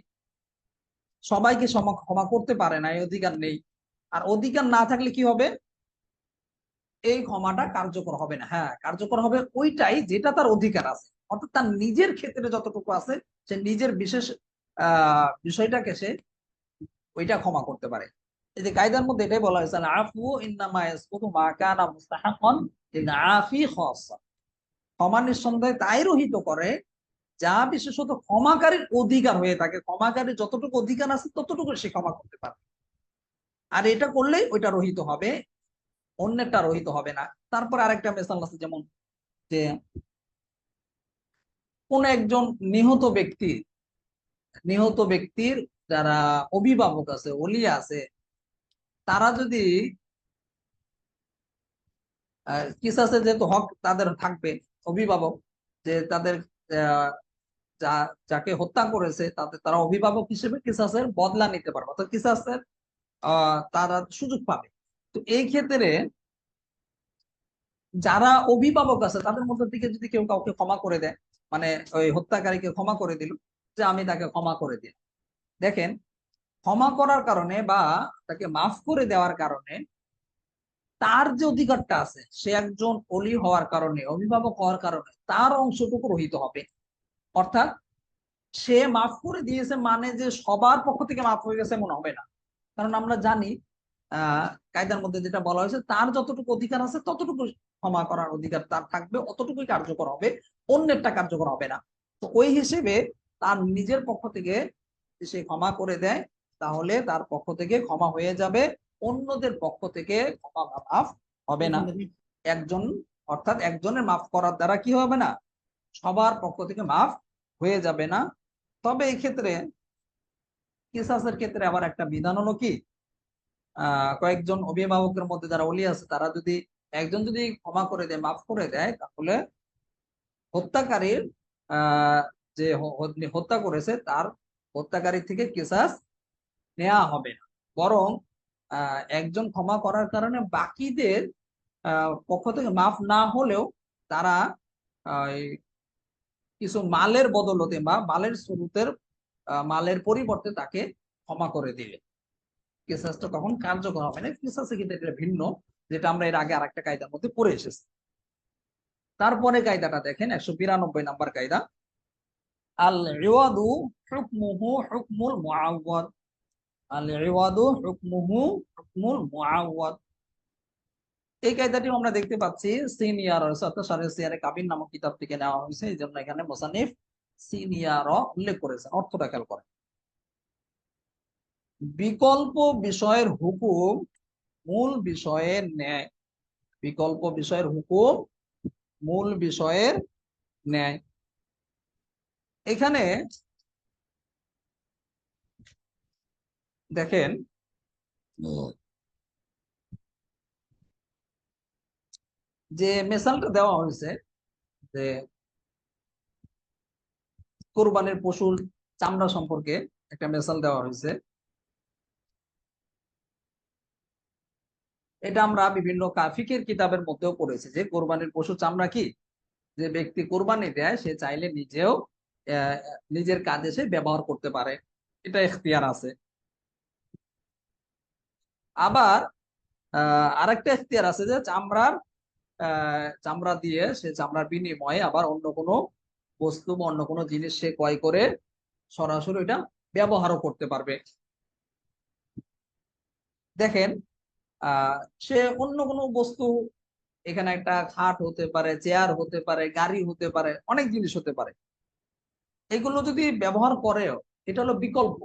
সবাইকে ক্ষমা করতে পারে না, এই অধিকার নেই। আর অধিকার না থাকলে কি হবে, এই ক্ষমাটা কার্যকর হবে না। হ্যাঁ, কার্যকর হবে ওইটাই যেটা তার অধিকার আছে, অর্থাৎ তার নিজের ক্ষেত্রে যতটুকু আছে, সে নিজের বিশেষ বিষয়টাকে সে ওইটা ক্ষমা করতে পারে। এই যে কায়দার মধ্যে এটাই বলা হয়েছে, আফু ইন্নামা ইয়াসকুতু মা কানা মুস্তাহাক্কান লিল আফি খাসসা। ক্ষমা নিঃসন্দেহে তাই রহিত করে যা বিশেষত ক্ষমাকারীর অধিকার হয়ে থাকে। ক্ষমাকারীর যতটুকু অধিকার আছে ততটুকু সে ক্ষমা করতে পারে, আর এটা করলেই ওইটা রহিত হবে, অন্যেরটা রহিত হবে না। তারপর আরেকটা মেসাল আছে, যেমন যে কোন একজন নিহত ব্যক্তির যারা অভিভাবক আছে, ওলিয়া আছে, তারা যদি কিসাসে, যেহেতু হক তাদের থাকবে, অভিভাবক, যে তাদের আহ, যা যাকে হত্যা করেছে তাদের, তারা অভিভাবক হিসেবে কিসাসের বদলা নিতে পারবে, অর্থাৎ কিসাসের তারা সুযোগ পাবে। তো এই ক্ষেত্রে যারা অভিভাবক আছে তাদের মধ্যে থেকে যদি কেউ কাউকে ক্ষমা করে দেয়, মানে ওই হত্যাকারীকে ক্ষমা করে দিল, যে আমি তাকে ক্ষমা করে দিলাম। দেখেন, ক্ষমা করার কারণে বা তাকে মাফ করে দেওয়ার কারণে তার যে অধিকারটা আছে, সে একজন অলি হওয়ার কারণে, অভিভাবক হওয়ার কারণে তার অংশটুকু রহিত হবে। অর্থাৎ সে মাফ করে দিয়েছে মানে যে সবার পক্ষ থেকে মাফ হয়ে গেছে এমন হবে না। কারণ আমরা জানি কায়দার মধ্যে যেটা বলা হয়েছে, তার যতটুকু অধিকার আছে ততটুকু ক্ষমা করার অধিকার তার থাকবে, অতটুকুই কার্যকর হবে, অন্যেরটা কার্যকর হবে না। তো ওই হিসেবে তার নিজের পক্ষ থেকে সে ক্ষমা করে দেয়, তাহলে তার পক্ষ থেকে ক্ষমা হয়ে যাবে, অন্যদের পক্ষ থেকে ক্ষমা বা মাফ হবে না। একজন, অর্থাৎ একজনের মাফ করার দ্বারা কি হবে না, সবার পক্ষ থেকে মাফ হয়ে যাবে না। তবে এই ক্ষেত্রে কিসাসের ক্ষেত্রে আবার একটা বিধান হলো কি, কয়েকজন অভিভাবকের মধ্যে যারা ওলি আছে, তারা যদি একজন যদি ক্ষমা করে দেয়, মাফ করে দেয়, তাহলে হত্যাকারীর আহ যে হত্যা করেছে তার হত্যাকারী থেকে কিসাস নেওয়া হবে না। বরং একজন ক্ষমা করার কারণে বাকিদের পক্ষ থেকে মাফ না হলেও তারা এই কিছু মালের বদলতে বা মালের স্রোতের মালের পরিবর্তে তাকে ক্ষমা করে দিলে কিসাসটা তখন কার্যকর হবে না। কিসাসে কিন্তু এটা ভিন্ন, যেটা আমরা এর আগে আরেকটা কায়দার মধ্যে পড়ে এসেছি। তারপরে কায়দাটা দেখেন 192 নাম্বার কায়দা, আল ইওয়াদু হুকমুহু হুকমুল মুআওয়াদ। আল ইওয়াদু হুকমুহু হুকমুল মুআওয়াদ। এই কায়দাটি আমরা দেখতে পাচ্ছি সিনিয়র অর্থাৎ শারীয় সিয়ারে কাবিন নামক কিতাব থেকে নেওয়া হয়েছে, এই জন্য এখানে মুসান্নিফ সিনিয়র উল্লেখ করেছেন। অর্থটা খেয়াল করেন, বিকল্প বিষয়ের হুকুম মূল বিষয়ের ন্যায়। বিকল্প বিষয়ের হুকুম মূল বিষয়ের ন্যায়। এখানে দেখেন যে মেসালটা দেওয়া হয়েছে, যে কোরবানির পশুর চামড়া সম্পর্কে একটা মেসাল দেওয়া হয়েছে। এটা আমরা বিভিন্ন ফিকহের কিতাবের মধ্যেও পড়েছি যে কোরবানির পশু চামড়া কি, যে ব্যক্তি কোরবানি দেয় সে চাইলে নিজেও নিজের কাজে সে ব্যবহার করতে পারে, এটা এখতিয়ার আছে। আবার আরেকটা এখতিয়ার আছে যে চামড়া দিয়ে সে চামড়ার বিনিময়ে আবার অন্য কোনো বস্তু বা অন্য কোনো জিনিস সে ক্রয় করে সরাসরি এটা ব্যবহারও করতে পারবে। দেখেন আহ সে অন্য কোনো বস্তু, এখানে একটা খাট হতে পারে, চেয়ার হতে পারে, গাড়ি হতে পারে, অনেক জিনিস হতে পারে, এগুলো যদি ব্যবহার করেও এটা হলো বিকল্প।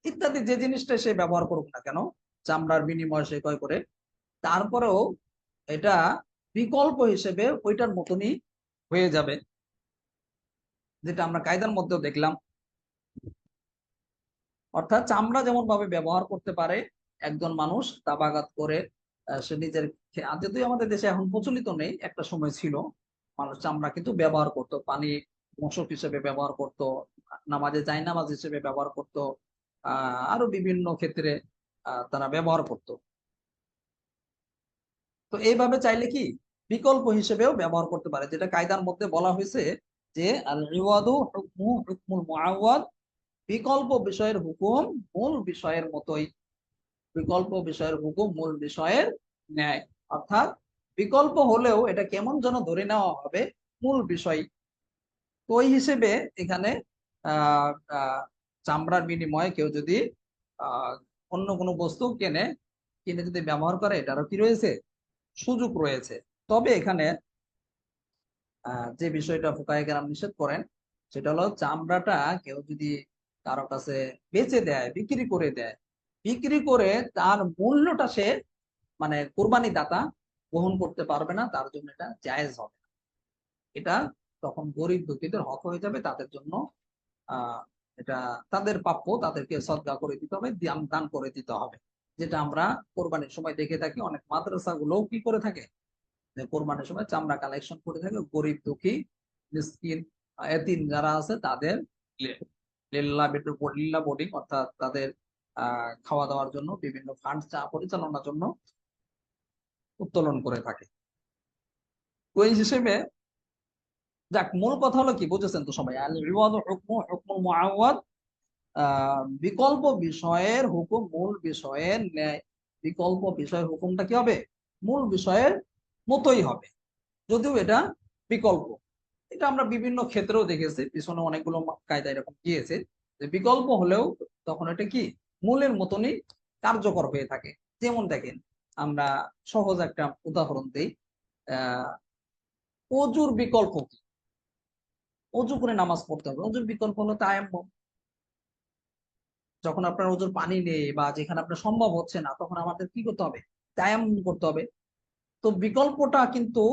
ইত্যাদি যে জিনিসটা সে ব্যবহার করুক না কেন, চামড়ার বিনিময়ে সে ক্রয় করে, তারপরেও এটা বিকল্প হিসেবে ওইটার মতনই হয়ে যাবে, যেটা আমরা কায়দার মধ্যেও দেখলাম। অর্থাৎ চামড়া যেমন ভাবে ব্যবহার করতে পারে একজন মানুষ তাবাগাত করে, সে নিজের যদিও আমাদের দেশে এখন প্রচলিত নেই, একটা সময় ছিল মানুষ চামড়া কিন্তু ব্যবহার করত, পানি মশক হিসেবে ব্যবহার করত, নামাজে জায়নামাজ হিসেবে ব্যবহার করত, আরো বিভিন্ন ক্ষেত্রে তারা ব্যবহার করত। তো এইভাবে চাইলে কি বিকল্প হিসেবেও ব্যবহার করতে পারে, যেটা কায়দার মধ্যে বলা হয়েছে যে আল ইওয়াদু হুকমু হুকমুল মুআওয়াদ, বিকল্প বিষয়ের হুকুম মূল বিষয়ের মতোই। বিকল্প বিষয়ের হুকুম মূল বিষয়ের ন্যায়। অর্থাৎ বিকল্প হলেও এটা কেমন যেন ধরে নেওয়া হবে মূল বিষয়। তো ওই হিসেবে এখানে আহ আহ চামড়ার বিনিময়ে কেউ যদি আহ অন্য কোনো বস্তু কিনে যদি ব্যবহার করে, এটারও কি রয়েছে, সুযোগ রয়েছে। তবে এখানে যে বিষয়টা ফুকায়ে কেরাম নিষেধ করেন, সেটা হলো চামড়াটা কেউ যদি কারো কাছে বেচে দেয়, বিক্রি করে দেয়, বিক্রি করে তার মূল্যটা সে মানে কোরবানি দাতা গ্রহণ করতে পারবে না, তার জন্য এটা জায়েজ হবে না। এটা তখন গরিব দুঃখীদের হক হয়ে যাবে, তাদের জন্য আহ এটা তাদের প্রাপ্য, তাদেরকে সদকা করে দিতে হবে, দান করে দিতে হবে। যেটা আমরা কোরবানির সময় দেখে থাকি, অনেক মাদ্রাসা গুলোও কি করে থাকে, যে কোরবানির সময় চামড়া কালেকশন করে থাকে, গরিব দুঃখী মিসকিন এতিম যারা আছে তাদের লিল্লাহ বোর্ডিং অর্থাৎ তাদের খাওয়া দাওয়ার জন্য বিভিন্ন ফান্ড পরিচালনার জন্য উত্তোলন করে থাকে। ওই হিসেবে যাক, মূল কথা হলো কি বুঝেছেন তো সবাই, আল ইওয়াদু হুকমু হুকমুল মুআওয়াদ, বিকল্প বিষয়ের হুকুম মূল বিষয়ের ন্যায়। বিকল্প বিষয়ের হুকুমটা কি হবে, মূল বিষয়ের মতোই হবে, যদিও এটা বিকল্প। এটা আমরা বিভিন্ন ক্ষেত্রেও দেখেছি, পিছনে অনেকগুলো কায়দা এরকম গিয়েছে যে বিকল্প হলেও তখন এটা কি মূলের মতনই কার্যকর হয়ে থাকে। যেমন দেখেন, আমরা সহজ একটা উদাহরণ দিই, আহ অজুর বিকল্প কি, অজু করে নামাজ পড়তে হবে, অজুর বিকল্প হলো তায়াম্মুম। যখন আপনার অজুর পানি নেই বা যেখানে আপনার সম্ভব হচ্ছে না, তখন আমাদের কি করতে হবে, তায়াম্মুম করতে হবে। তো বিকল্পটা কিন্তু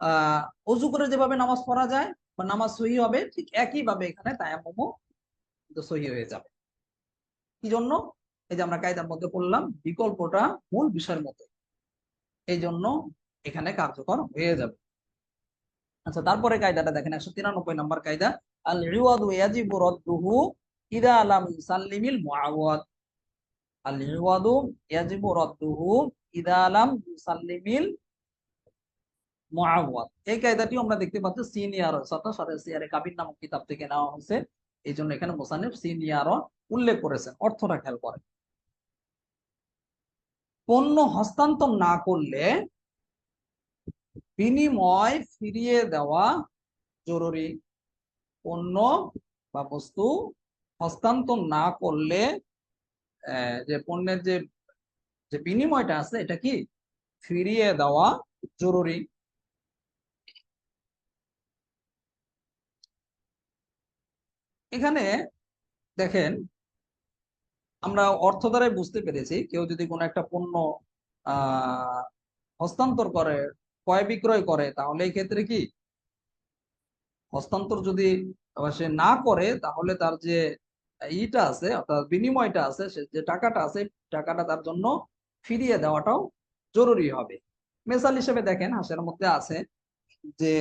আহ অজু করে যেভাবে নামাজ পড়া যায় বা নামাজ সহি হবে, ঠিক একই ভাবে এখানে তায়াম্মুমও কিন্তু সহি হয়ে যাবে। কি জন্য, এই যে আমরা কায়দার মধ্যে পড়লাম বিকল্পটা মূল বিষয়ের মতো, এই জন্য এখানে কার্যকর হয়ে যাবে। আচ্ছা, তারপরে কায়দাটা দেখেন 193 নম্বর কায়দা, আল ইওয়াদু ইয়াজিবু রাদ্দুহু ইদা লাম ইউসাল্লিমিল মুআওয়াদ। আল ইওয়াদু ইয়াজিবু রাদ্দুহু ইদা লাম ইউসাল্লিমিল মুআওয়াদ। এই কায়দাটিও আমরা দেখতে পাচ্ছি সিনিয়র সাথে সাথে সিয়ারে কাবির নামক কিতাব থেকে নেওয়া হয়েছে। এই জন্য এখানে মুসান্নিফ সিনিয়ারও উল্লেখ করেছেন। অর্থটা খেয়াল করেন, পণ্য হস্তান্তর না করলে বিনিময় ফিরিয়ে দেওয়া জরুরি। পণ্য বা বস্তু হস্তান্তর না করলে যে পণ্যের যে যে বিনিময়টা আছে এটা কি ফিরিয়ে দেওয়া জরুরি। এখানে দেখেন, আমরা অর্থ দ্বারাই বুঝতে পেরেছি কেউ যদি কোনো একটা পণ্য আহ হস্তান্তর করে, ক্রয় বিক্রয় করে, তাহলে এই ক্ষেত্রে কি হস্তান্তর যদি সে না করে তাহলে তার যে ইটা আছে অর্থাৎ বিনিময়টা আছে, সে যে টাকাটা আছে টাকাটা তার জন্য ফিরিয়ে দেওয়াটাও জরুরি হবে। মেসাল হিসেবে দেখেন, হাঁসের মধ্যে আছে যে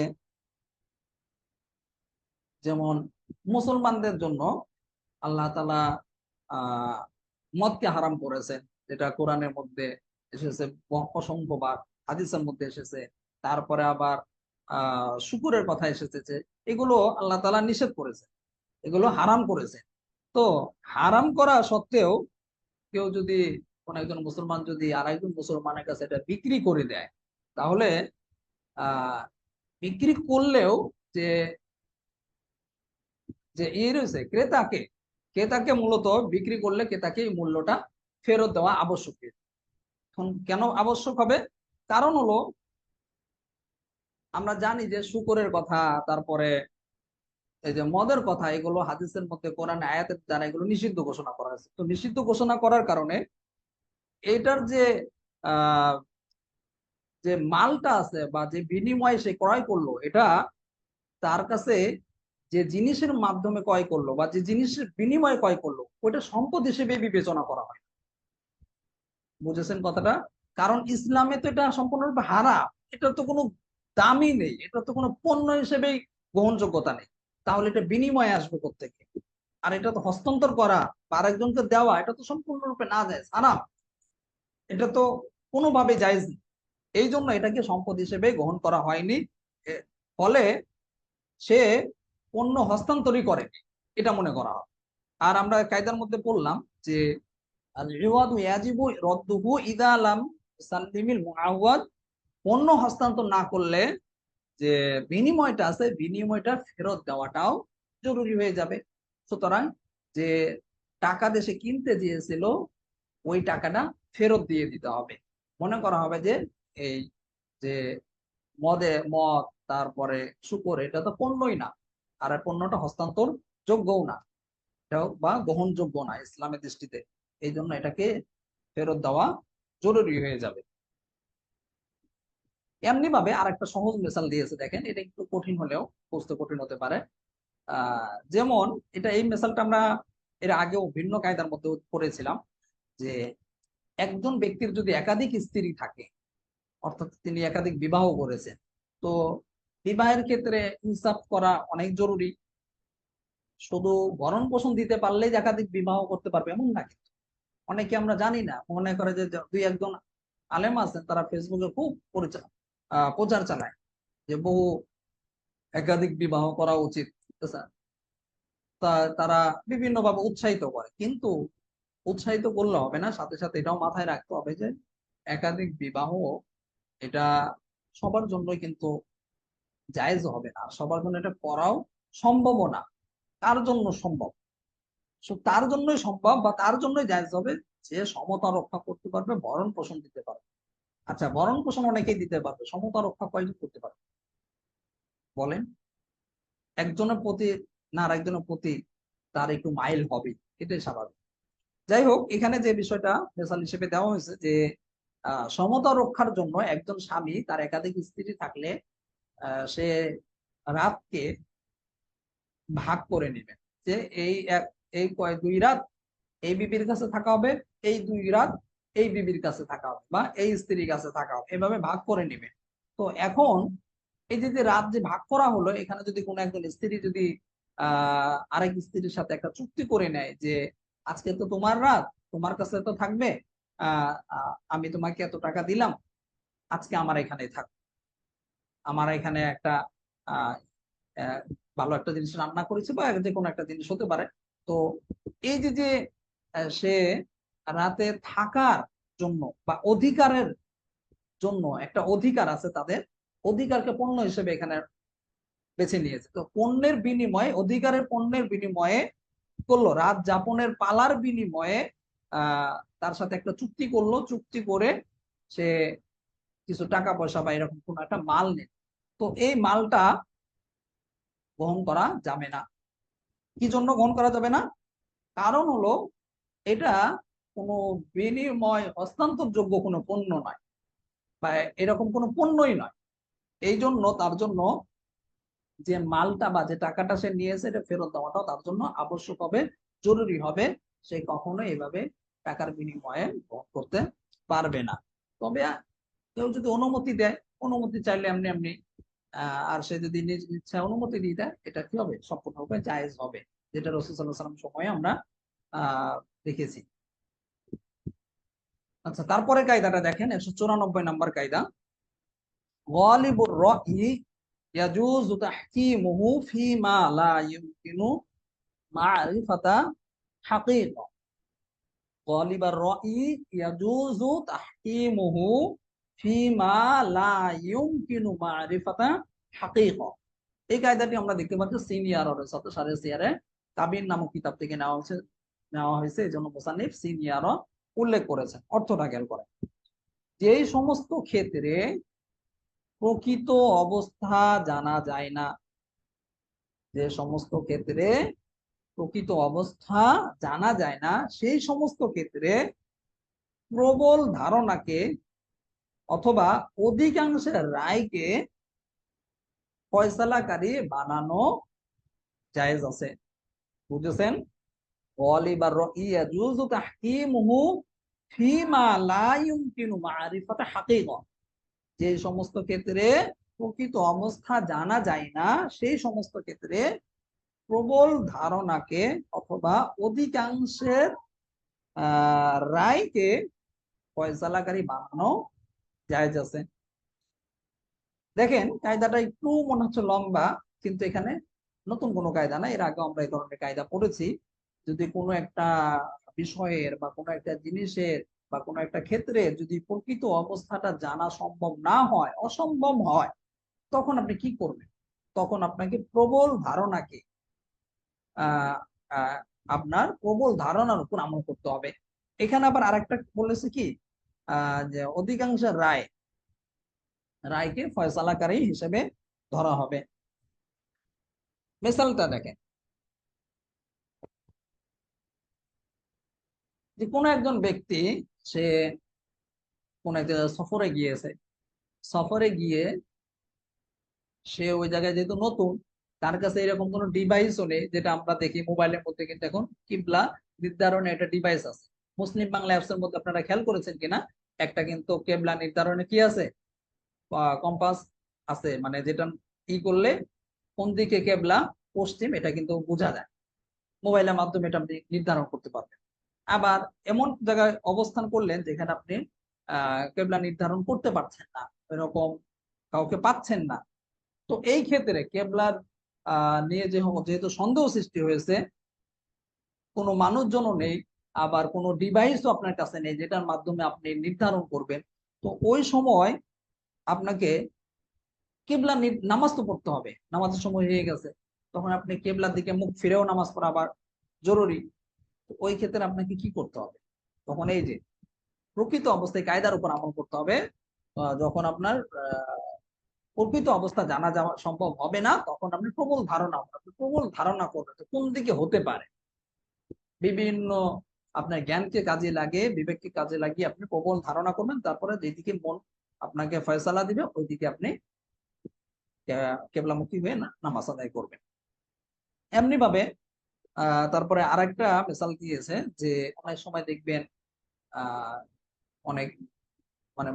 যেমন মুসলমানদের জন্য আল্লাহ তাআলা মদকে হারাম করেছেন, যেটা কোরআনের মধ্যে এসেছে অসংখ্যবার, হাদিসের মধ্যে এসেছে। তারপরে আবার শুকুরের কথা এসেছে। এগুলো আল্লাহ তাআলা নিষেধ করেছে, এগুলো হারাম করেছে। তো হারাম করা সত্ত্বেও কেউ যদি, কোন একজন মুসলমান যদি আরেকজন মুসলমানের কাছে এটা বিক্রি করে দেয়, তাহলে আহ বিক্রি করলেও যে যে রয়েছে ক্রেতাকে, ক্রেতাকে মূলত বিক্রি করলে ক্রেতাকে এই মূল্যটা ফেরত দেওয়া আবশ্যক। এখন কেন আবশ্যক হবে? কারণ হলো আমরা জানি যে শুকরের কথা, তারপরে এই যে মদের কথা, এগুলো হাদিসের মধ্যে, কোরআন আয়াতের দ্বারা এগুলো নিষিদ্ধ ঘোষণা করা হয়েছে। তো নিষিদ্ধ ঘোষণা করার কারণে এটার যে আহ যে মালটা আছে বা যে বিনিময়ে সে ক্রয় করলো, এটা তার কাছে যে জিনিসের মাধ্যমে ক্রয় করলো বা যে জিনিসের বিনিময়ে ক্রয় করলো, ওইটা সম্পদ হিসেবে বিবেচনা করা হয়। বুঝেছেন কথাটা? কারণ ইসলামে তো এটা সম্পূর্ণরূপে হারাম, এটা তো কোনো দামই নেই, এটা তো কোনো পণ্য হিসেবেই গ্রহণযোগ্যতা নেই। তাহলে এটা বিনিময়ে আসবে কোত্থেকে? আর এটা তো হস্তান্তর করা বা আরেকজনকে দেওয়া, এটা তো সম্পূর্ণরূপে না যায়, হারাম। এটা তো কোনোভাবে জায়েজ নেই। এই জন্য এটাকে সম্পদ হিসেবে গ্রহণ করা হয়নি। ফলে সে পণ্য হস্তান্তরই করে, এটা মনে করা হয়। আর আমরা কায়দার মধ্যে পড়লাম যে পণ্য হস্তান্তর না করলে যে বিনিময়টা আছে, বিনিময়টা ফেরত দেওয়াটাও জরুরি হয়ে যাবে। সুতরাং যে টাকা দেশে কিনতে দিয়েছিল, ওই টাকাটা ফেরত দিয়ে দিতে হবে। মনে করা হবে যে এই যে মদ, তারপরে শুকর, এটা তো পণ্যই না, আর পণ্যটা হস্তান্তর যোগ্যও না, এটাও বা গ্রহণযোগ্য না ইসলামের দৃষ্টিতে। এই জন্য এটাকে ফেরত দেওয়া জরুরি হয়ে যাবে। এমনি ভাবে আর একটা সহজ মেসাল দিয়েছে, দেখেন এটা একটু কঠিন হলেও বুঝতে কঠিন হতে পারে। যেমন এই মেসালটা আমরা এর আগেও ভিন্ন কায়দার মধ্যে পড়েছিলাম যে একজন ব্যক্তির যদি একাধিক স্ত্রী থাকে, অর্থাৎ তিনি একাধিক বিবাহ করেছেন, তো বিবাহের ক্ষেত্রে ইনসাফ করা অনেক জরুরি। শুধু ভরণ পোষণ দিতে পারলেই যে একাধিক বিবাহ করতে পারবে এমন না। কিন্তু অনেকে আমরা জানি না, মনে করে যে দুই একজন আলেম আছেন, তারা ফেসবুকে খুব প্রচার চালায় যে বহু একাধিক বিবাহ করা উচিত। তারা বিভিন্ন ভাবে উৎসাহিত করে, কিন্তু উৎসাহিত করলে হবে না, সাথে সাথে এটাও মাথায় রাখতে হবে যে একাধিক বিবাহ এটা সবার জন্যই কিন্তু জায়েজ হবে না, সবার জন্য এটা করাও সম্ভব না। কার জন্য সম্ভব? তার জন্যই সম্ভব বা তার জন্যই জায়েজ হবে যে সমতা রক্ষা করতে পারবে, ভরণ পোষণ দিতে পারবে। আচ্ছা, ভরণ পোষণ অনেকেই দিতে পারবে, সমতা রক্ষা কয়জন করতে পারবে বলেন? একজনের প্রতি না আরেকজনের প্রতি তার একটু মাইল হবে, এটাই স্বাভাবিক। যাই হোক, এখানে যে বিষয়টা মেসাল হিসেবে দেওয়া হয়েছে যে সমতা রক্ষার জন্য একজন স্বামী তার একাধিক স্ত্রী থাকলে সে রাতকে ভাগ করে নেবে, যে এই দুই রাত এই বিবির কাছে থাকা হবে, এই দুই রাত এই বিবির কাছে থাকা হবে বা এই স্ত্রীর কাছে থাকা হবে, এভাবে ভাগ করে নিবে। তো এখন এই যে রাত যে ভাগ করা হলো, এখানে যদি কোনো একজন স্ত্রী যদি আরেক স্ত্রীর সাথে একটা চুক্তি করে নেয় যে আজকে তো তোমার রাত, তোমার কাছে তো থাকবে, আমি তোমাকে এত টাকা দিলাম, আজকে আমার এখানে থাক, আমার এখানে একটা আহ ভালো একটা জিনিস রান্না করেছে বা যে কোনো একটা জিনিস হতে পারে। তো এই যে যে সে রাতে থাকার জন্য বা অধিকারের জন্য, একটা অধিকার আছে তাদের, অধিকারকে পণ্য হিসেবে এখানে বেছে নিয়েছে। তো পণ্যের বিনিময়ে, অধিকারের পণ্যের বিনিময়ে করলো, রাত যাপনের পালার বিনিময়ে তার সাথে একটা চুক্তি করলো, চুক্তি করে সে কিছু টাকা পয়সা বা এরকম কোন একটা মাল নেই। তো এই মালটা গ্রহণ করা যাবে না। কি জন্য গ্রহণ করা যাবে না? কারণ হলো এটা কোনো বিনিময় হস্তান্তরযোগ্য কোনো পণ্য নয়, বা এরকম কোনো পণ্যই নয়। এই জন্য তার জন্য যে মালটা বা যে টাকাটা সে নিয়েছে এটা ফেরত দেওয়াটাও তার জন্য আবশ্যক হবে, জরুরি হবে। সে কখনো এভাবে টাকার বিনিময়ে গ্রহণ করতে পারবে না। তবে কেউ যদি অনুমতি দেয়, অনুমতি চাইলে এমনি এমনি আর সে যদি নিজ ইচ্ছায় অনুমতি দিয়ে দেয়, এটা কি হবে? সম্পূর্ণরূপে জায়েজ হবে, যেটা রাসূল সাল্লাল্লাহু আলাইহি ওয়াসাল্লাম সময়ে আমরা দেখেছি। আচ্ছা, তারপরে কায়দাটা দেখেন, 194 নম্বর কায়দা। গালিবুর রাই ইয়াজুজু তাহকিমুহু ফিমা লা ইউমকিনু মা'রিফাতা হাকীকা। গালিবার রাই ইয়াজুজু তাহকিমুহু ফিমা লা ইউমকিনু মা'রিফাতা হাকীকা। এই কায়দাটি আমরা দেখতে পাচ্ছি সিনিয়র সাথে সারে সিয়ারে কাবিন নামক কিতাব থেকে নেওয়া হয়েছে। এই জন্য মুসান্নিফ সিনিয়র উল্লেখ করেছেন। অর্থটা খেয়াল করেন, যেই সমস্ত ক্ষেত্রে প্রকৃত অবস্থা জানা যায় না, যে সমস্ত ক্ষেত্রে প্রকৃত অবস্থা জানা যায় না, সেই সমস্ত ক্ষেত্রে প্রবল ধারণাকে অথবা অধিকাংশের রায়কে ফয়সালাকারী বানানো জায়েজ আছে। বুঝেছেন? গালিবার রাই ইয়াজুজু তাহকিমুহু ফিমা লা ইউমকিনু মা'রিফাতা হাকীকা। যে সমস্ত ক্ষেত্রে প্রকৃত অবস্থা জানা যায় না, সেই সমস্ত ক্ষেত্রে প্রবল ধারণাকে অথবা অধিকাংশের রায়কে ফয়সালাকারী বানানো জায়েজ আছে। দেখেন, কায়দাটা একটু মনে হচ্ছে লম্বা, কিন্তু এখানে নতুন কোনো কায়দা না, এর আগে আমরা এই ধরনের কায়দা পড়েছি। যদি কোনো একটা বিষয়ের বা কোনো একটা জিনিসের বা কোনো একটা ক্ষেত্রে যদি প্রকৃত অবস্থাটা জানা সম্ভব না হয়, অসম্ভব হয়, তখন আপনি কি করবেন? তখন আপনাকে প্রবল ধারণাকে আহ আহ, আপনার প্রবল ধারণার উপর আমল করতে হবে। এখানে আবার আরেকটা বলেছে কি, যে অধিকাংশের রায়কে ফয়সালাকারী হিসেবে ধরা হবে। মিসালটা দেখেন, যে কোনো একজন ব্যক্তি সে কোন একটা সফরে গিয়েছে, সফরে গিয়ে সে ওই জায়গায় যেহেতু নতুন, তার কাছে এরকম কোনো ডিভাইসও নেই, যেটা আমরা দেখি মোবাইলের মধ্যে কিন্তু এখন কিবলা নির্ধারণে একটা ডিভাইস আছে। মুসলিম বাংলা অ্যাপস এর মধ্যে আপনারা খেয়াল করেছেন কিনা, একটা কিন্তু কেবলা নির্ধারণে কি আছে, কম্পাস আছে, মানে যেটা করলে কোন দিকে কেবলা, পশ্চিম, এটা কিন্তু বোঝা যায়। মোবাইলের মাধ্যমে এটা আপনি নির্ধারণ করতে পারবেন। আবার এমন জায়গায় অবস্থান করলেন যেখানে আপনি কেবলা নির্ধারণ করতে পারছেন না, এরকম কাউকে পাচ্ছেন না। তো এই ক্ষেত্রে কেবলার নিয়ে যেহেতু সন্দেহ সৃষ্টি হয়েছে, কোনো মানুষজনও নেই, আবার কোনো ডিভাইসও আপনার কাছে নেই যেটার মাধ্যমে আপনি নির্ধারণ করবেন, তো ওই সময় আপনাকে কেবলা নামাজ তো পড়তে হবে, নামাজের সময় হয়ে গেছে, তখন আপনি কেবলার দিকে মুখ ফিরেও নামাজ পড়া আবার জরুরি। তো ওই ক্ষেত্রে আপনাকে কি করতে হবে? তখন এই যে প্রকৃত অবস্থায় কায়দার উপর আমল করতে হবে। যখন আপনার প্রকৃত অবস্থা জানা যাওয়া সম্ভব হবে না, তখন আপনি প্রবল ধারণা করবেন কোন দিকে হতে পারে। বিভিন্ন আপনার জ্ঞানকে কাজে লাগে, বিবেককে কাজে লাগিয়ে আপনি প্রবল ধারণা করবেন, তারপরে যেদিকে মন আপনাকে ফয়সালা দিবে ওইদিকে আপনি কেবলামুখী হয়ে নামাজ আদায় করবেন। এমনি ভাবে তারপরে আরেকটা মিসাল দিয়েছে, যে অনেক সময় দেখবেন আহ অনেক মানে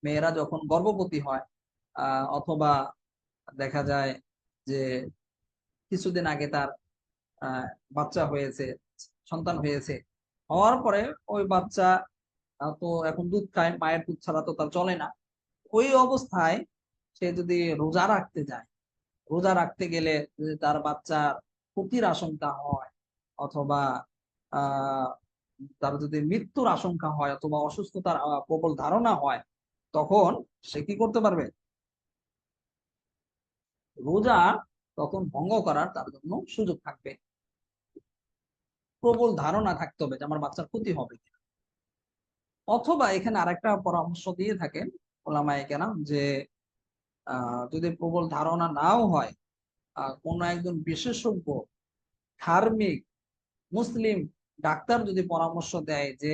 মেয়েরা যখন গর্ভবতী হয়, অথবা দেখা যায় যে কিছুদিন আগে তার আহ, বাচ্চা হয়েছে, সন্তান হয়েছে, হওয়ার পরে ওই বাচ্চা তো এখন দুধ খায়, মায়ের দুধ ছাড়া তো তার চলে না। ওই অবস্থায় সে যদি রোজা রাখতে যায়, রোজা রাখতে গেলে যদি তার বাচ্চার ক্ষতির আশঙ্কা হয়, অথবা আহ তার যদি মৃত্যুর আশঙ্কা হয়, অথবা অসুস্থতার প্রবল ধারণা হয়, তখন সে কি করতে পারবে? রোজা তখন ভঙ্গ করার তার জন্য সুযোগ থাকবে। প্রবল ধারণা থাকতে হবে যে আমার বাচ্চার ক্ষতি হবে কিনা। অথবা এখানে আরেকটা পরামর্শ দিয়ে থাকেন ওলামায়ে কেরাম, যে যদি প্রবল ধারণা নাও হয়, কোন একজন বিশেষজ্ঞ ধার্মিক মুসলিম ডাক্তার যদি পরামর্শ দেয় যে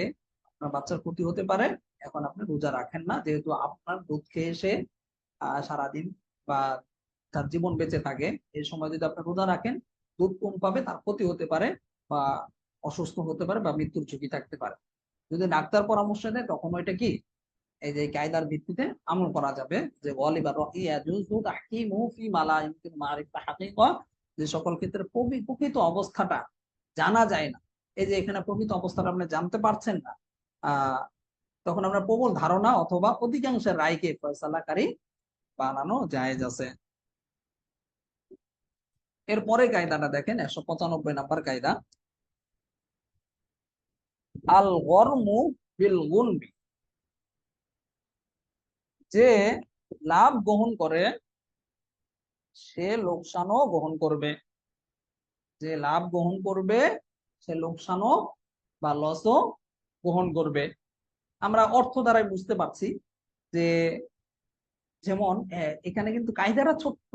আপনার বাচ্চার ক্ষতি হতে পারে, এখন আপনি রোজা রাখেন না, যেহেতু আপনার দুধ খেয়ে এসে সারাদিন বা তার জীবন বেঁচে থাকে, এই সময় যদি আপনি রোজা রাখেন, দুধ কম পাবে, তার ক্ষতি হতে পারে, বা অসুস্থ হতে পারে, বা মৃত্যুর ঝুঁকি থাকতে পারে। যদি ডাক্তার পরামর্শ দেয়, তখন ওইটা কি, এই যে কায়দার ভিত্তিতে আমল করা যাবে, যে ওয়ালিবার ইয়াজুজু তাহকিমু ফি মালা ইমকিন মারিফা হাকিকা, যে সকল ক্ষেত্রে প্রকৃত অবস্থাটা জানা যায় না। এই যে এখানে প্রকৃত অবস্থাটা আপনি জানতে পারছেন না, তখন আমরা প্রবল ধারণা অথবা অধিকাংশের রায়কে ফয়সালাকারী বানানো জায়েজ আছে। এরপরে কায়দাটা দেখেন, 195 নাম্বার কায়দা, আল গরমু বিল গুনবি, যে লাভ গ্রহণ করে সে লোকসানও গ্রহণ করবে। যে লাভ গ্রহণ করবে সে লোকসানও বা লসও গ্রহণ করবে। আমরা অর্থ দ্বারাই বুঝতে পারছি যে, যেমন এখানে কিন্তু কায়দাটা ছোট্ট,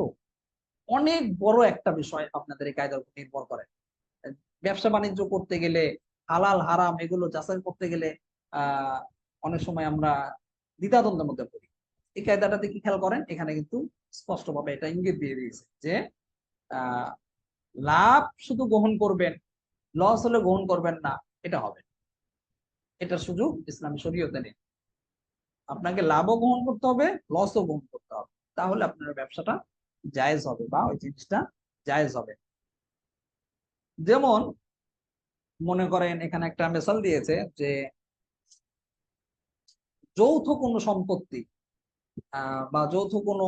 অনেক বড় একটা বিষয় আপনাদের এই কায়দার উপর নির্ভর করে। ব্যবসা বাণিজ্য করতে গেলে হালাল হারাম এগুলো যাচাই করতে গেলে অনেক সময় আমরা দ্বিধাদ্বন্দ্বের মধ্যে পড়ি। এই কায়দাটাতে কি খেয়াল করেন, এখানে কিন্তু স্পষ্টভাবে এটা ইঙ্গিত দিয়ে দিয়েছে যে আহ লাভ শুধু গ্রহণ করবেন, লস হলে গ্রহণ করবেন না, এটা হবে। এটার সুযোগ ইসলামী শরীয়তে নেই। আপনাকে লাভও গ্রহণ করতে হবে, লসও গ্রহণ করতে হবে, তাহলে আপনার ব্যবসাটা জায়েজ হবে, বা ওই জিনিসটা জায়েজ হবে। যেমন মনে করেন এখানে একটা মেসাল দিয়েছে যে যৌথ কোনো সম্পত্তি বা যৌথ কোনো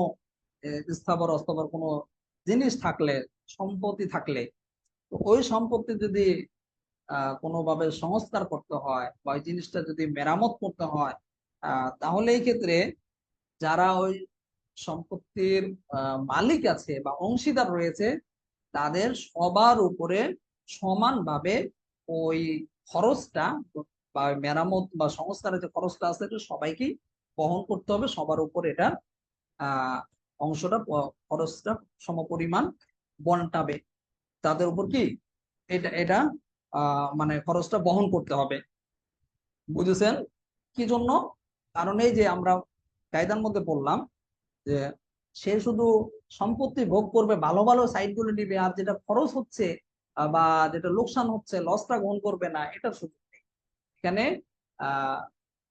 স্থাবর অস্থাবর কোনো জিনিস থাকলে, সম্পত্তি থাকলে, তো ওই সম্পত্তি যদি কোনোভাবে সংস্কার করতে হয়, বা ওই জিনিসটা যদি মেরামত করতে হয়, তাহলে এই ক্ষেত্রে যারা ওই সম্পত্তির মালিক আছে বা অংশীদার রয়েছে, তাদের সবার উপরে সমানভাবে ওই খরচটা, বা মেরামত বা সংস্কারের যে খরচটা আছে, এটা সবাইকেই বহন করতে হবে। সবার উপর এটা আহ অংশটা, খরচটা সমপরিমাণ বন্টাবে। তাদের উপর কি এটা এটা মানে খরচটা বহন করতে হবে। বুঝেছেন কি জন্য? কারণ এই যে আমরা কায়দার মধ্যে বললাম যে সে শুধু সম্পত্তি ভোগ করবে, ভালো ভালো সাইট গুলো নিবে, আর যেটা খরচ হচ্ছে বা যেটা লোকসান হচ্ছে, লসটা গ্রহণ করবে না, এটার সুযোগ নেই এখানে। আহ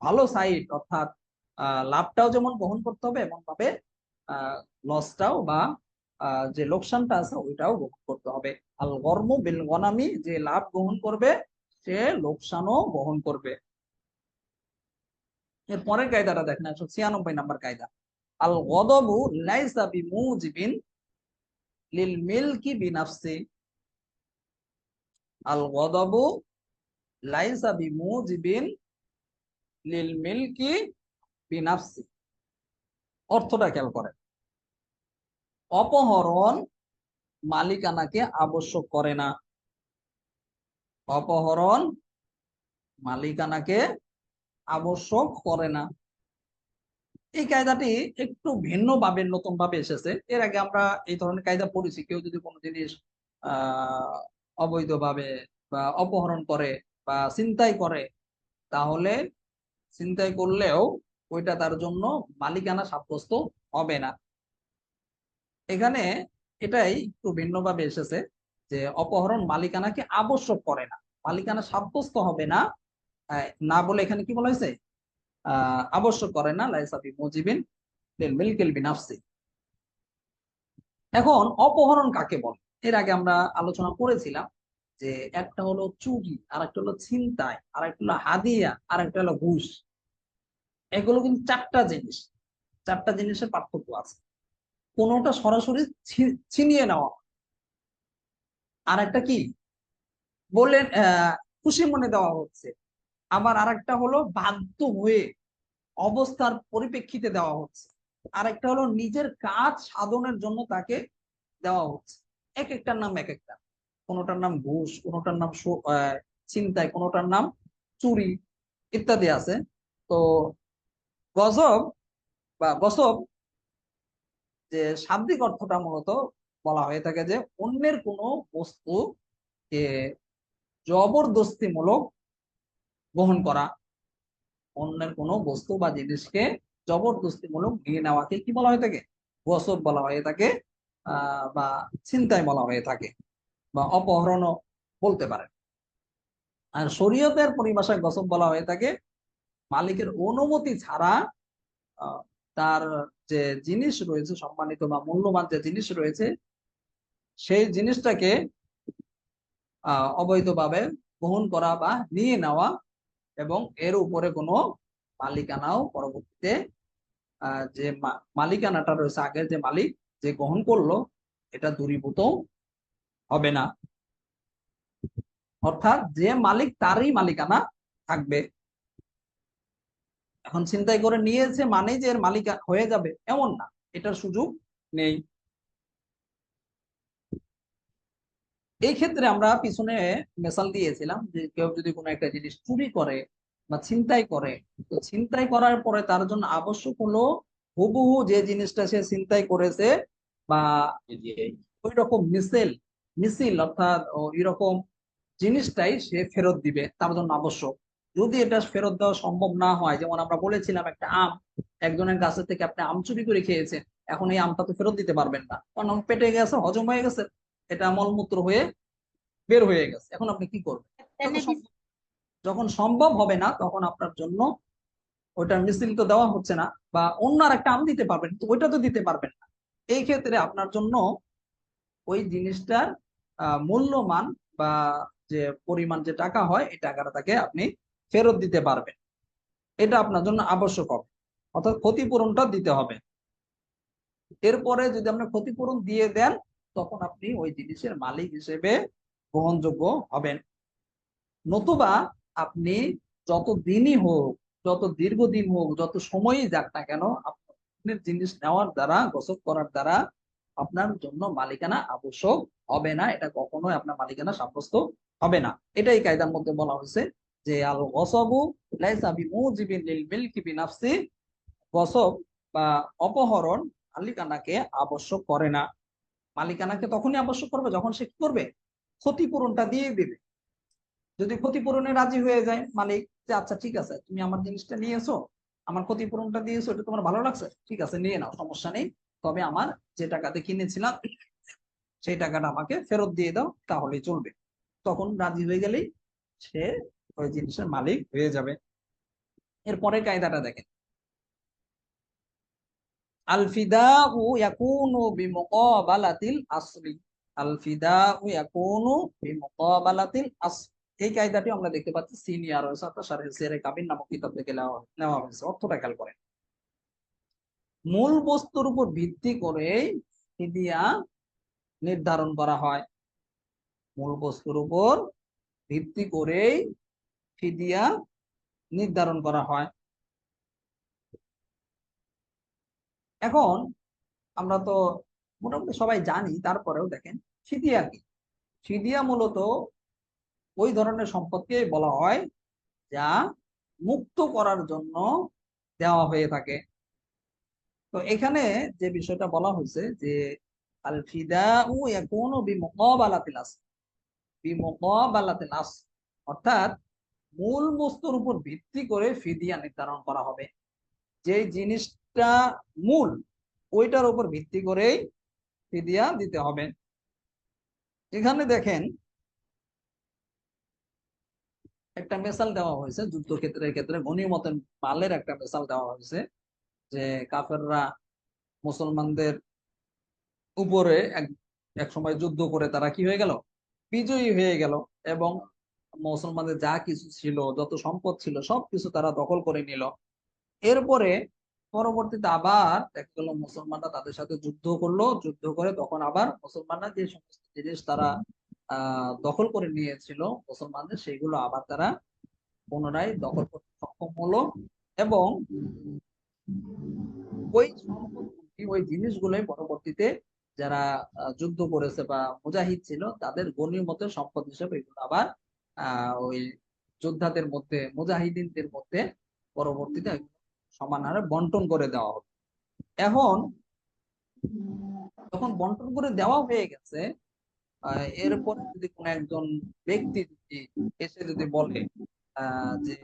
ভালো সাইট অর্থাৎ লাভটাও যেমন গ্রহণ করতে হবে, এমন ভাবে লসটাও বা যে লোকসানটা আছে ওইটাও গ্রহণ করতে হবে। আল গরমু বিল গনামি, যে লাভ গ্রহণ করবে সে লোকসানও গ্রহণ করবে। এর পরের কায়দাটা দেখেন, 196 নাম্বার কায়দা, আল গদবু লাইসা বিমুজিবিন লিল মিলকি বিনাফসি। আল গদবু লাইসা বিমুজিবিন লিল মিলকি বিনাফসি। অর্থটা খেয়াল করেন, অপহরণ মালিকানাকে আবশ্যক করে না। অপহরণ মালিকানাকে আবশ্যক করে না। এই কায়দাটি একটু ভিন্ন ভাবে, নতুন ভাবে এসেছে। এর আগে আমরা এই ধরনের কায়দা পড়েছি, কেউ যদি কোনো জিনিস আহ অবৈধভাবে বা অপহরণ করে বা ছিনতাই করে, তাহলে ছিনতাই করলেও ওইটা তার জন্য মালিকানা সাব্যস্ত হবে না। এখানে এটাই একটু ভিন্নভাবে এসেছে, যে অপহরণ মালিকানাকে আবশ্যক করে না, মালিকানা সাব্যস্ত হবে না, না বলে এখানে কি বলা হয়েছে, আবশ্যক করে না, লাইসা বিমুজিবিন লিল মিলকিল বিনাফসি। এখন অপহরণ কাকে বলে, এর আগে আমরা আলোচনা করেছিলাম যে একটা হলো চুরি, আর একটা হলো ছিনতাই, আর একটা হলো হাদিয়া, আর একটা হলো ঘুষ। এগুলো কিন্তু চারটা জিনিস, চারটা জিনিসের পার্থক্য আছে। কোনোটা সরাসরি ছিনিয়ে নেওয়া, আর একটা কি বললেন খুশি মনে দেওয়া হচ্ছে, আবার আরেকটা হলো বাধ্য হয়ে অবস্থার পরিপ্রেক্ষিতে দেওয়া হচ্ছে, আরেকটা হলো নিজের কাজ সাধনের জন্য তাকে দেওয়া হচ্ছে। এক একটার নাম এক একটা, কোনোটার নাম ঘুষ, কোনোটার নাম ছিনতাই, কোনোটার নাম চুরি ইত্যাদি আছে। তো গজব বা গসব যে শাব্দিক অর্থটা মূলত বলা হয়ে থাকে যে অন্যের কোনো বস্তুকে জবরদস্তিমূলক গ্রহণ করা, অন্যের কোনো বস্তু বা জিনিসকে জবরদস্তিমূলক নিয়ে নেওয়াকে কি বলা হয়ে থাকে? গসব বলা হয়ে থাকে, বা ছিনতাই বলা হয়ে থাকে, বা অপহরণও বলতে পারে। আর শরীয়তের পরিভাষায় গসব বলা হয়ে থাকে মালিকের অনুমতি ছাড়া আহ, তার যে জিনিস রয়েছে, সম্মানিত বা মূল্যবান যে জিনিস রয়েছে, সেই জিনিসটাকে অবৈধভাবে গ্রহণ করা বা নিয়ে নেওয়া, এবং এর উপরে কোনো মালিকানাও পরবর্তীতে যে মালিকানাটা রয়েছে, আগের যে মালিক যে গ্রহণ করলো, এটা দূরীভূত হবে না। অর্থাৎ যে মালিক তারই মালিকানা থাকবে। এখন ছিনতাই করে নিয়েছে মানে যে এর মালিক হয়ে যাবে এমন না, এটার সুযোগ নেই। এই ক্ষেত্রে আমরা পিছনে মেসাল দিয়েছিলাম যে কেউ যদি কোনো একটা জিনিস চুরি করে বা ছিনতাই করে, তো ছিনতাই করার পরে তার জন্য আবশ্যক হলো হুবহু যে জিনিসটা সে ছিনতাই করেছে বা ওই রকম মিছিল অর্থাৎ এরকম জিনিসটাই সে ফেরত দিবে, তার জন্য আবশ্যক। যদি এটা ফেরত দেওয়া সম্ভব না হয়, যেমন আমরা বলেছিলাম একটা আম, একজনের গাছের থেকে আপনি আম চুরি করে খেয়েছেন, এখন এই আমটা তো ফেরত দিতে পারবেন না, কারণ পেটে গেছে, হজম হয়ে গেছে, এটা মলমূত্র হয়ে বের হয়ে গেছে। এখন আপনি কি করবেন? যখন সম্ভব হবে না, তখন আপনার জন্য ওইটার মিছিল তো দেওয়া হচ্ছে না, বা অন্য আর একটা আম দিতে পারবেন, তো ওইটা তো দিতে পারবেন না। এই ক্ষেত্রে আপনার জন্য ওই জিনিসটার মূল্যমান বা যে পরিমাণ যে টাকা হয়, এই টাকাটা তাকে আপনি ফেরত দিতে পারবেন। এটা আপনার জন্য আবশ্যক হবে, অর্থাৎ ক্ষতিপূরণটা দিতে হবে। এরপরে যদি আপনি ক্ষতিপূরণ দিয়ে দেন, তখন আপনি ওই জিনিসের মালিক হিসেবে গ্রহণযোগ্য হবেন। নতুবা আপনি যত দিনই হোক, যত দীর্ঘদিন হোক, যত সময়ই যাক না কেন, আপনার জিনিস নেওয়ার দ্বারা, গসব করার দ্বারা আপনার জন্য মালিকানা আবশ্যক হবে না, এটা কখনোই আপনার মালিকানা সাব্যস্ত হবে না। এটাই কায়দার মধ্যে বলা হয়েছে যে আল গসবু লাইসা বিমুজিবিন লিল মিলকি বিনাফসি, গসব বা অপহরণ মালিকানাকে আবশ্যক করে না। মালিকানাকে তখনই আবশ্যক করবে যখন সে কি করবে? ক্ষতিপূরণটা দিয়ে দিবে। যদি ক্ষতিপূরণে রাজি হয়ে যায় মালিক, যে আচ্ছা ঠিক আছে, তুমি আমার জিনিসটা নিয়েছো, আমার ক্ষতিপূরণটা দিয়েছো, এটা তোমার ভালো লাগছে, ঠিক আছে নিয়ে নাও, সমস্যা নেই, তবে আমার যে টাকাতে কিনেছিলাম সেই টাকাটা আমাকে ফেরত দিয়ে দাও, তাহলেই চলবে। তখন রাজি হয়ে গেলেই সে ওই জিনিসের মালিক হয়ে যাবে। এরপরে কায়দাটা দেখেন, আল ফিদাউ ইয়াকুনু বিমুকাবালাতিল আসলি। আল ফিদাউ ইয়াকুনু বিমুকাবালাতিল আসলি, এই কায়দাটি আমরা দেখতে পাচ্ছি সিনিয়র শারহে সিয়ারে কাবির নামক কিতাব থেকে নেওয়া হয়েছে। অর্থটা খেয়াল করেন, মূল বস্তুর উপর ভিত্তি করে ফিদিয়া নির্ধারণ করা হয়। মূল বস্তুর উপর ভিত্তি করেই ফিদিয়া নির্ধারণ করা হয়। এখন আমরা তো মোটামুটি সবাই জানি, তারপরেও দেখেন ফিদিয়া কি। ফিদিয়া মূলত ওই ধরনের সম্পদকে বলা হয় যা মুক্ত করার জন্য দেওয়া হয়ে থাকে। তো এখানে যে বিষয়টা বলা হয়েছে যে আল ফিদাউ ইয়াকুনু বিমুকাবালাতিল আসল, বিমুকাবালাতিল আসল, অর্থাৎ মূল বস্তুর উপর ভিত্তি করে ফিদিয়া নির্ধারণ করা হবে। যে জিনিসটা মূল, ওইটার উপর ভিত্তি করেই ফিদিয়া দিতে হবে। এখানে দেখেন একটা মেসাল দেওয়া হয়েছে, যুদ্ধক্ষেত্রের ক্ষেত্রে গনিমতের মালের একটা মেসাল দেওয়া হয়েছে, যে কাফেররা মুসলমানদের উপরে এক এক সময় যুদ্ধ করে তারা কি হয়ে গেল? বিজয়ী হয়ে গেল, এবং মুসলমানদের যা কিছু ছিল, যত সম্পদ ছিল, সবকিছু তারা দখল করে নিল। এরপরে পরবর্তীতে আবার দেখা গেল মুসলমানরা তাদের সাথে যুদ্ধ করলো, যুদ্ধ করে তখন আবার মুসলমানরা যে সমস্ত জিনিস তারা দখল করে নিয়েছিল মুসলমানদের, সেগুলো আবার তারা পুনরায় দখল করতে সক্ষম হলো। এবং ওই সম্পদগুলি, ওই জিনিসগুলোই পরবর্তীতে যারা যুদ্ধ করেছে বা মুজাহিদ ছিল তাদের গনিমতের সম্পদ হিসেবে এগুলো আবার ওই যোদ্ধাদের মধ্যে, মুজাহিদিনদের মধ্যে পরবর্তীতে সমান হারে বন্টন করে দেওয়া হবে। এখন যখন বন্টন করে দেওয়া হয়ে গেছে, এরপরে যদি কোন একজন ব্যক্তি যদি এসে যদি বলে যে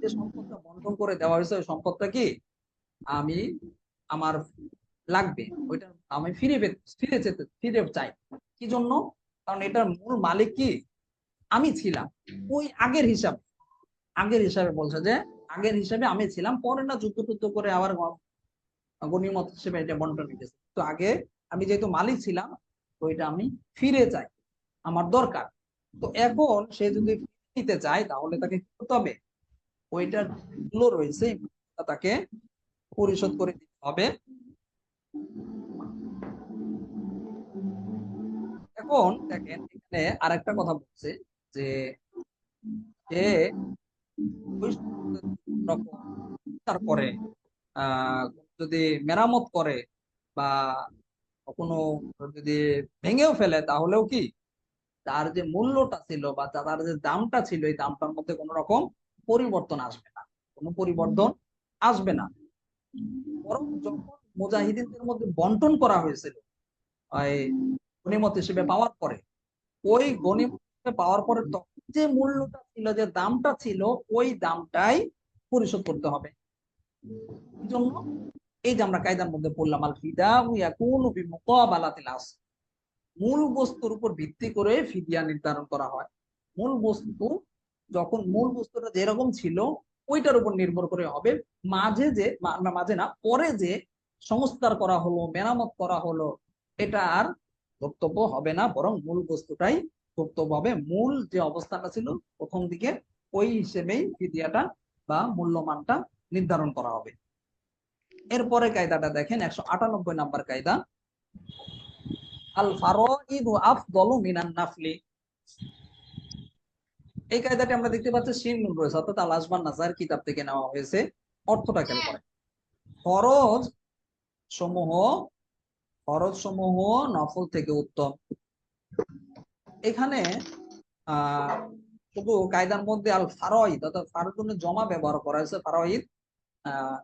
যে সম্পদটা বন্টন করে দেওয়া হয়েছে ওই সম্পদটা কি আমি আমার লাগবে, ওইটা আমি ফিরে চাই। কি জন্য? কারণ এটার মূল মালিক কি আমি ছিলাম। ওই আগের হিসাবে বলছে যে আগের হিসাবে আমি ছিলাম, পরে না যুদ্ধ টুদ্ধ করে আবার গনিমত হিসেবে এটা বন্টন হয়ে গেছে। তো আগে আমি যেহেতু মালিক ছিলাম, ওইটা আমি ফিরে চাই, আমার দরকার। তো এখন সে যদি নিতে চায় তাহলে তাকে কি করতে হবে? ওইটার মূল্য রয়েছে, তাকে পরিশোধ করে দিতে হবে। এখন দেখেন এখানে আরেকটা কথা বলছে যে যে ওই রকম তারপরে যদি মেরামত করে বা কোনো যদি ভেঙেও ফেলে, তাহলেও কি তার যে মূল্যটা ছিল বা তার যে দামটা ছিল এই দামটার মধ্যে কোনো রকম পরিবর্তন আসবে না, কোনো পরিবর্তন আসবে না। বরং যখন মুজাহিদিনদের মধ্যে বন্টন করা হয়েছিল ওই গনিমত হিসেবে পাওয়ার পরে, ওই গনিমত হিসেবে পাওয়ার পরে তখন যে মূল্যটা ছিল, যে দামটা ছিল, ওই দামটাই পরিশোধ করতে হবে। এই জন্য এই যে আমরা কায়দার মধ্যে পড়লাম, আল ফিদাউ ইয়াকুনু বিমুকাবালাতিল আসল, মূল বস্তুর উপর ভিত্তি করে ফিদিয়া নির্ধারণ করা হয়। মূল বস্তু যখন মূল বস্তুটা যেরকম ছিল ওইটার উপর নির্ভর করে হবে। মাঝে যে মাঝে না, পরে যে সংস্কার করা হলো, মেরামত করা হলো, এটা আর ধর্তব্য হবে না, বরং মূল বস্তুটাই ধর্তব্য হবে। মূল যে অবস্থাটা ছিল প্রথম দিকে, ওই হিসেবেই ফিদিয়াটা বা মূল্যমানটা নির্ধারণ করা হবে। এরপরে কায়দাটা দেখেন, 198 নাম্বার কায়দা, আল ফারাইদু আফদলু মিনান নাফলি। এই কায়দাটি আমরা দেখতে পাচ্ছি শিন নুন রয়েছে, অর্থাৎ আল আসমান নাসার কিতাব থেকে নেওয়া হয়েছে। অর্থটা খেয়াল করেন, ফরজ সমূহ ফরজ সমূহ নফল থেকে উত্তম। এখানে আহ শুধু কায়দার মধ্যে আল ফারাইদ অর্থাৎ ফারজুনের জমা ব্যবহার করা হয়েছে, ফারাইদ। আহ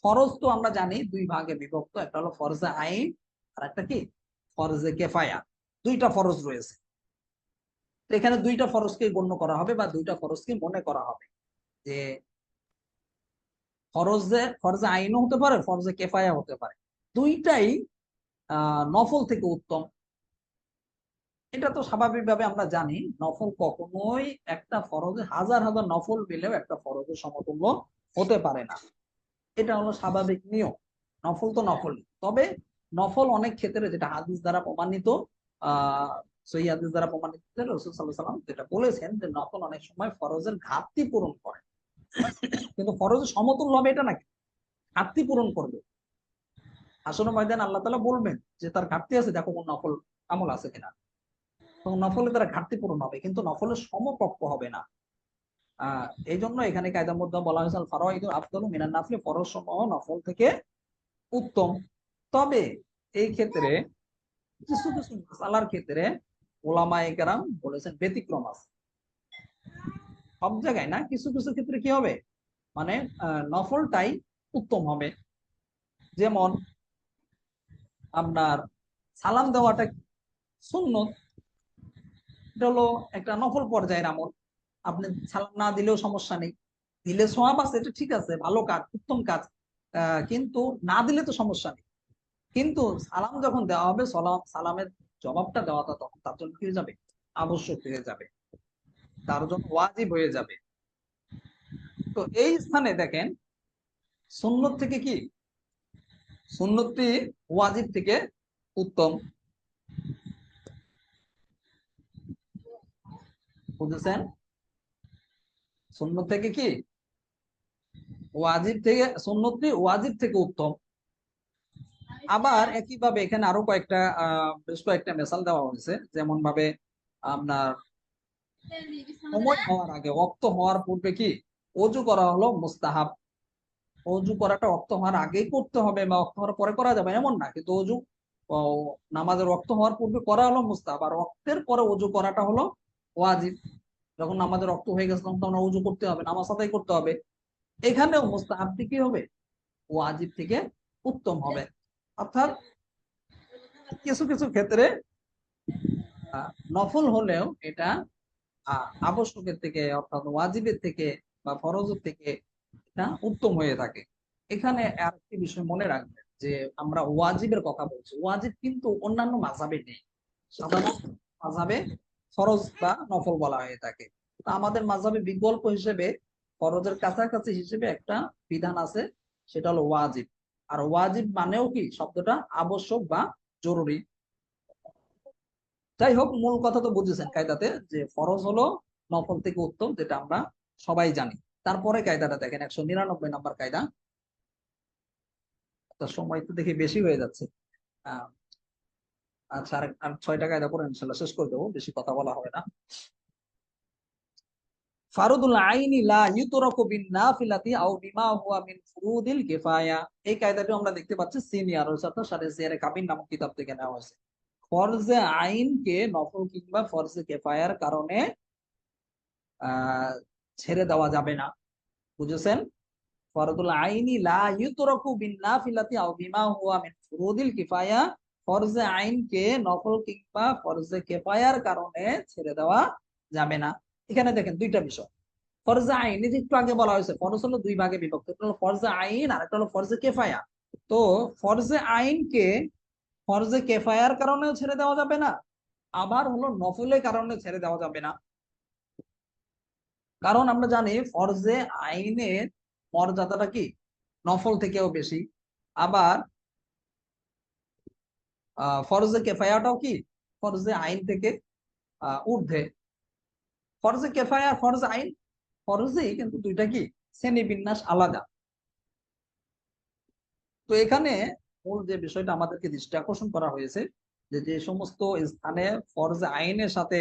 ফরজ তো আমরা জানি দুই ভাগে বিভক্ত, একটা হলো ফরজে আইন আর একটা কি ফরজে কেফায়া। দুইটা ফরজ রয়েছে। তো এখানে দুইটা ফরজকে গণ্য করা হবে বা দুইটা ফরজকে মনে করা হবে যে ফরজে আইনও হতে পারে, ফরজে কেফায়া হতে পারে, দুইটাই নফল থেকে উত্তম। এটা তো স্বাভাবিকভাবে আমরা জানি, নফল কখনোই একটা ফরজে হাজার হাজার নফল মিলেও একটা ফরজের সমতুল্য হতে পারে না। এটা হলো স্বাভাবিক নিয়ম। নফল তো নফল, তবে নফল অনেক ক্ষেত্রে যেটা হাদিস দ্বারা প্রমাণিত, সহিহ হাদিস দ্বারা প্রমাণিত, রাসূল সাল্লাল্লাহু আলাইহি ওয়াসাল্লাম যেটা বলেছেন যে নফল অনেক সময় ফরজের ঘাটতি পূরণ করে, কিন্তু ফরজের সমতুল্য হবে এটা নাকি ঘাটতি পূরণ করবে। আসলে ময়দান আল্লাহ তাআলা বলবেন যে তার ঘাটতি আছে, দেখো কোন নফল আমল আছে কিনা, তখন নফলে তারা ঘাটতি পূরণ হবে, কিন্তু নফলের সমকক্ষ হবে না। এই জন্য এখানে কায়দার মধ্যে বলা হয়েছে আল ফারাইদু আফদালু মিনান নাফলি, ফরজ সমূহ নফল থেকে উত্তম। তবে এই ক্ষেত্রে কিছু কিছু মাসালার ক্ষেত্রে ওলামায়ে কেরাম বলেছেন ব্যতিক্রম আছে। সব জায়গায় না, কিছু কিছু ক্ষেত্রে কি হবে, মানে নফলটাই উত্তম হবে। যেমন আপনার সালাম দেওয়াটা সুন্নত, এটা হলো একটা নফল পর্যায়ের আমল। আপনি সালাম না দিলেও সমস্যা নেই, দিলে সোয়াব আছে, এটা ঠিক আছে, ভালো কাজ, উত্তম কাজ। কিন্তু না দিলে তো সমস্যা নেই। কিন্তু সালাম যখন দেওয়া হবে, সালামের জবাবটা দেওয়াটা তখন তার জন্য কি হয়ে যাবে, আবশ্যক হয়ে যাবে, তার জন্য ওয়াজিব হয়ে যাবে। তো এই স্থানে দেখেন সুন্নত থেকে কি, সুন্নতটি ওয়াজিব থেকে উত্তম। বুঝেছেন? সুন্নত থেকে কি ওয়াজিব থেকে সুন্নতটি ওয়াজিব থেকে উত্তম। আবার একইভাবে এখানে আরো কয়েকটা বেশ কয়েকটা মেসাল দেওয়া হয়েছে, যেমন ভাবে আপনার সময় হওয়ার আগে, ওয়াক্ত হওয়ার পূর্বে কি ওযু করা হলো মুস্তাহাব। ওযু করাটা ওয়াক্ত হওয়ার আগেই করতে হবে বা ওয়াক্ত হওয়ার পরে করা যাবে এমন না, কিন্তু ওযু ও, নামাজের ওয়াক্ত হওয়ার পূর্বে করা হলো মুস্তাহাব, আর ওয়াক্তের পরে ওযু করাটা হলো ওয়াজিব। যখন নামাজের রক্ত হয়ে গেছে তখন তো আমরা উজু করতে হবে, নামাজ আদায় করতে হবে। এখানেও মুস্তাহাবটি কি হবে, ওয়াজিব থেকে উত্তম হবে। অর্থাৎ কিছু কিছু ক্ষেত্রে নফল হলেও এটা আবশ্যকের থেকে অর্থাৎ ওয়াজিবের থেকে বা ফরজের থেকে এটা উত্তম হয়ে থাকে। এখানে আরেকটি বিষয় মনে রাখবেন যে আমরা ওয়াজিবের কথা বলছি, ওয়াজিব কিন্তু অন্যান্য মাযহাবে নেই। সাধারণত মাযহাবে ফরজ বা নফল বলা হয়ে থাকে। তো আমাদের মাযহাবে বিকল্প হিসেবে ফরজের কাছাকাছি হিসেবে একটা বিধান আছে, সেটা হলো ওয়াজিব। আর ওয়াজিব মানেও কি শব্দটা আবশ্যক বা জরুরি। যাই হোক, মূল কথা তো বুঝেছেন কায়দাতে যে ফরজ হলো নফল থেকে উত্তম, যেটা আমরা সবাই জানি। তারপরে কায়দাটা দেখেন, 199 নম্বর কায়দা। তার সময় তো দেখি বেশি হয়ে যাচ্ছে। আহ আচ্ছা, আর 6টা কায়দা পরে ইনশাল্লাহ শেষ করে দেবো, বেশি কথা বলা হবে না। ফারুদুল আইনি লা ইউতরাকু বিন নাফিলাতি আও বিমা হুয়া মিন ফুরুদিল কিফায়া। এই কায়দাটি আমরা দেখতে পাচ্ছি সিনিয়র অর্থাৎ সারে সিয়ারে কাবিন নামক কিতাব থেকে নেওয়া হয়েছে। ফরজে আইনকে নফল কিংবা ফরজে কিফায়ার কারণে আহ ছেড়ে দেওয়া যাবে না। বুঝেছেন? ফরদুল আইনি লা ইউতরাকু বিন নাফিলাতি আও বিমা হুয়া মিন ফুরুদিল কিফায়া। ফরজে আইনকে নফল কিংবা ফরজে কিফায়ার কারণে ছেড়ে দেওয়া যাবে না। এখানে দেখেন দুইটা বিষয়। ফরজে আইন, এই যে একটু আগে বলা হয়েছে ফরজ হলো দুই ভাগে বিভক্ত, একটা হলো ফরজে আইন আর একটা হলো ফরজে কিফায়া। তো ফরজে আইনকে ফরজে কিফায়ার কারণেও ছেড়ে দেওয়া যাবে না, আবার হলো নফলের কারণে ছেড়ে দেওয়া যাবে না। কারণ আমরা জানি ফরজে আইনের মর্যাদাটা কি নফল থেকেও বেশি। আবার ফরজে কেফায়াটাও কি ফরজে আইন থেকে ঊর্ধ্বে। ফরজে কেফায়া আর ফরজে আইন, ফরজেই কিন্তু দুইটা কি শ্রেণী বিন্যাস আলাদা। তো এখানে মূল যে বিষয়টা আমাদেরকে দৃষ্টি আকর্ষণ করা হয়েছে, যে যে সমস্ত স্থানে ফরজে আইনের সাথে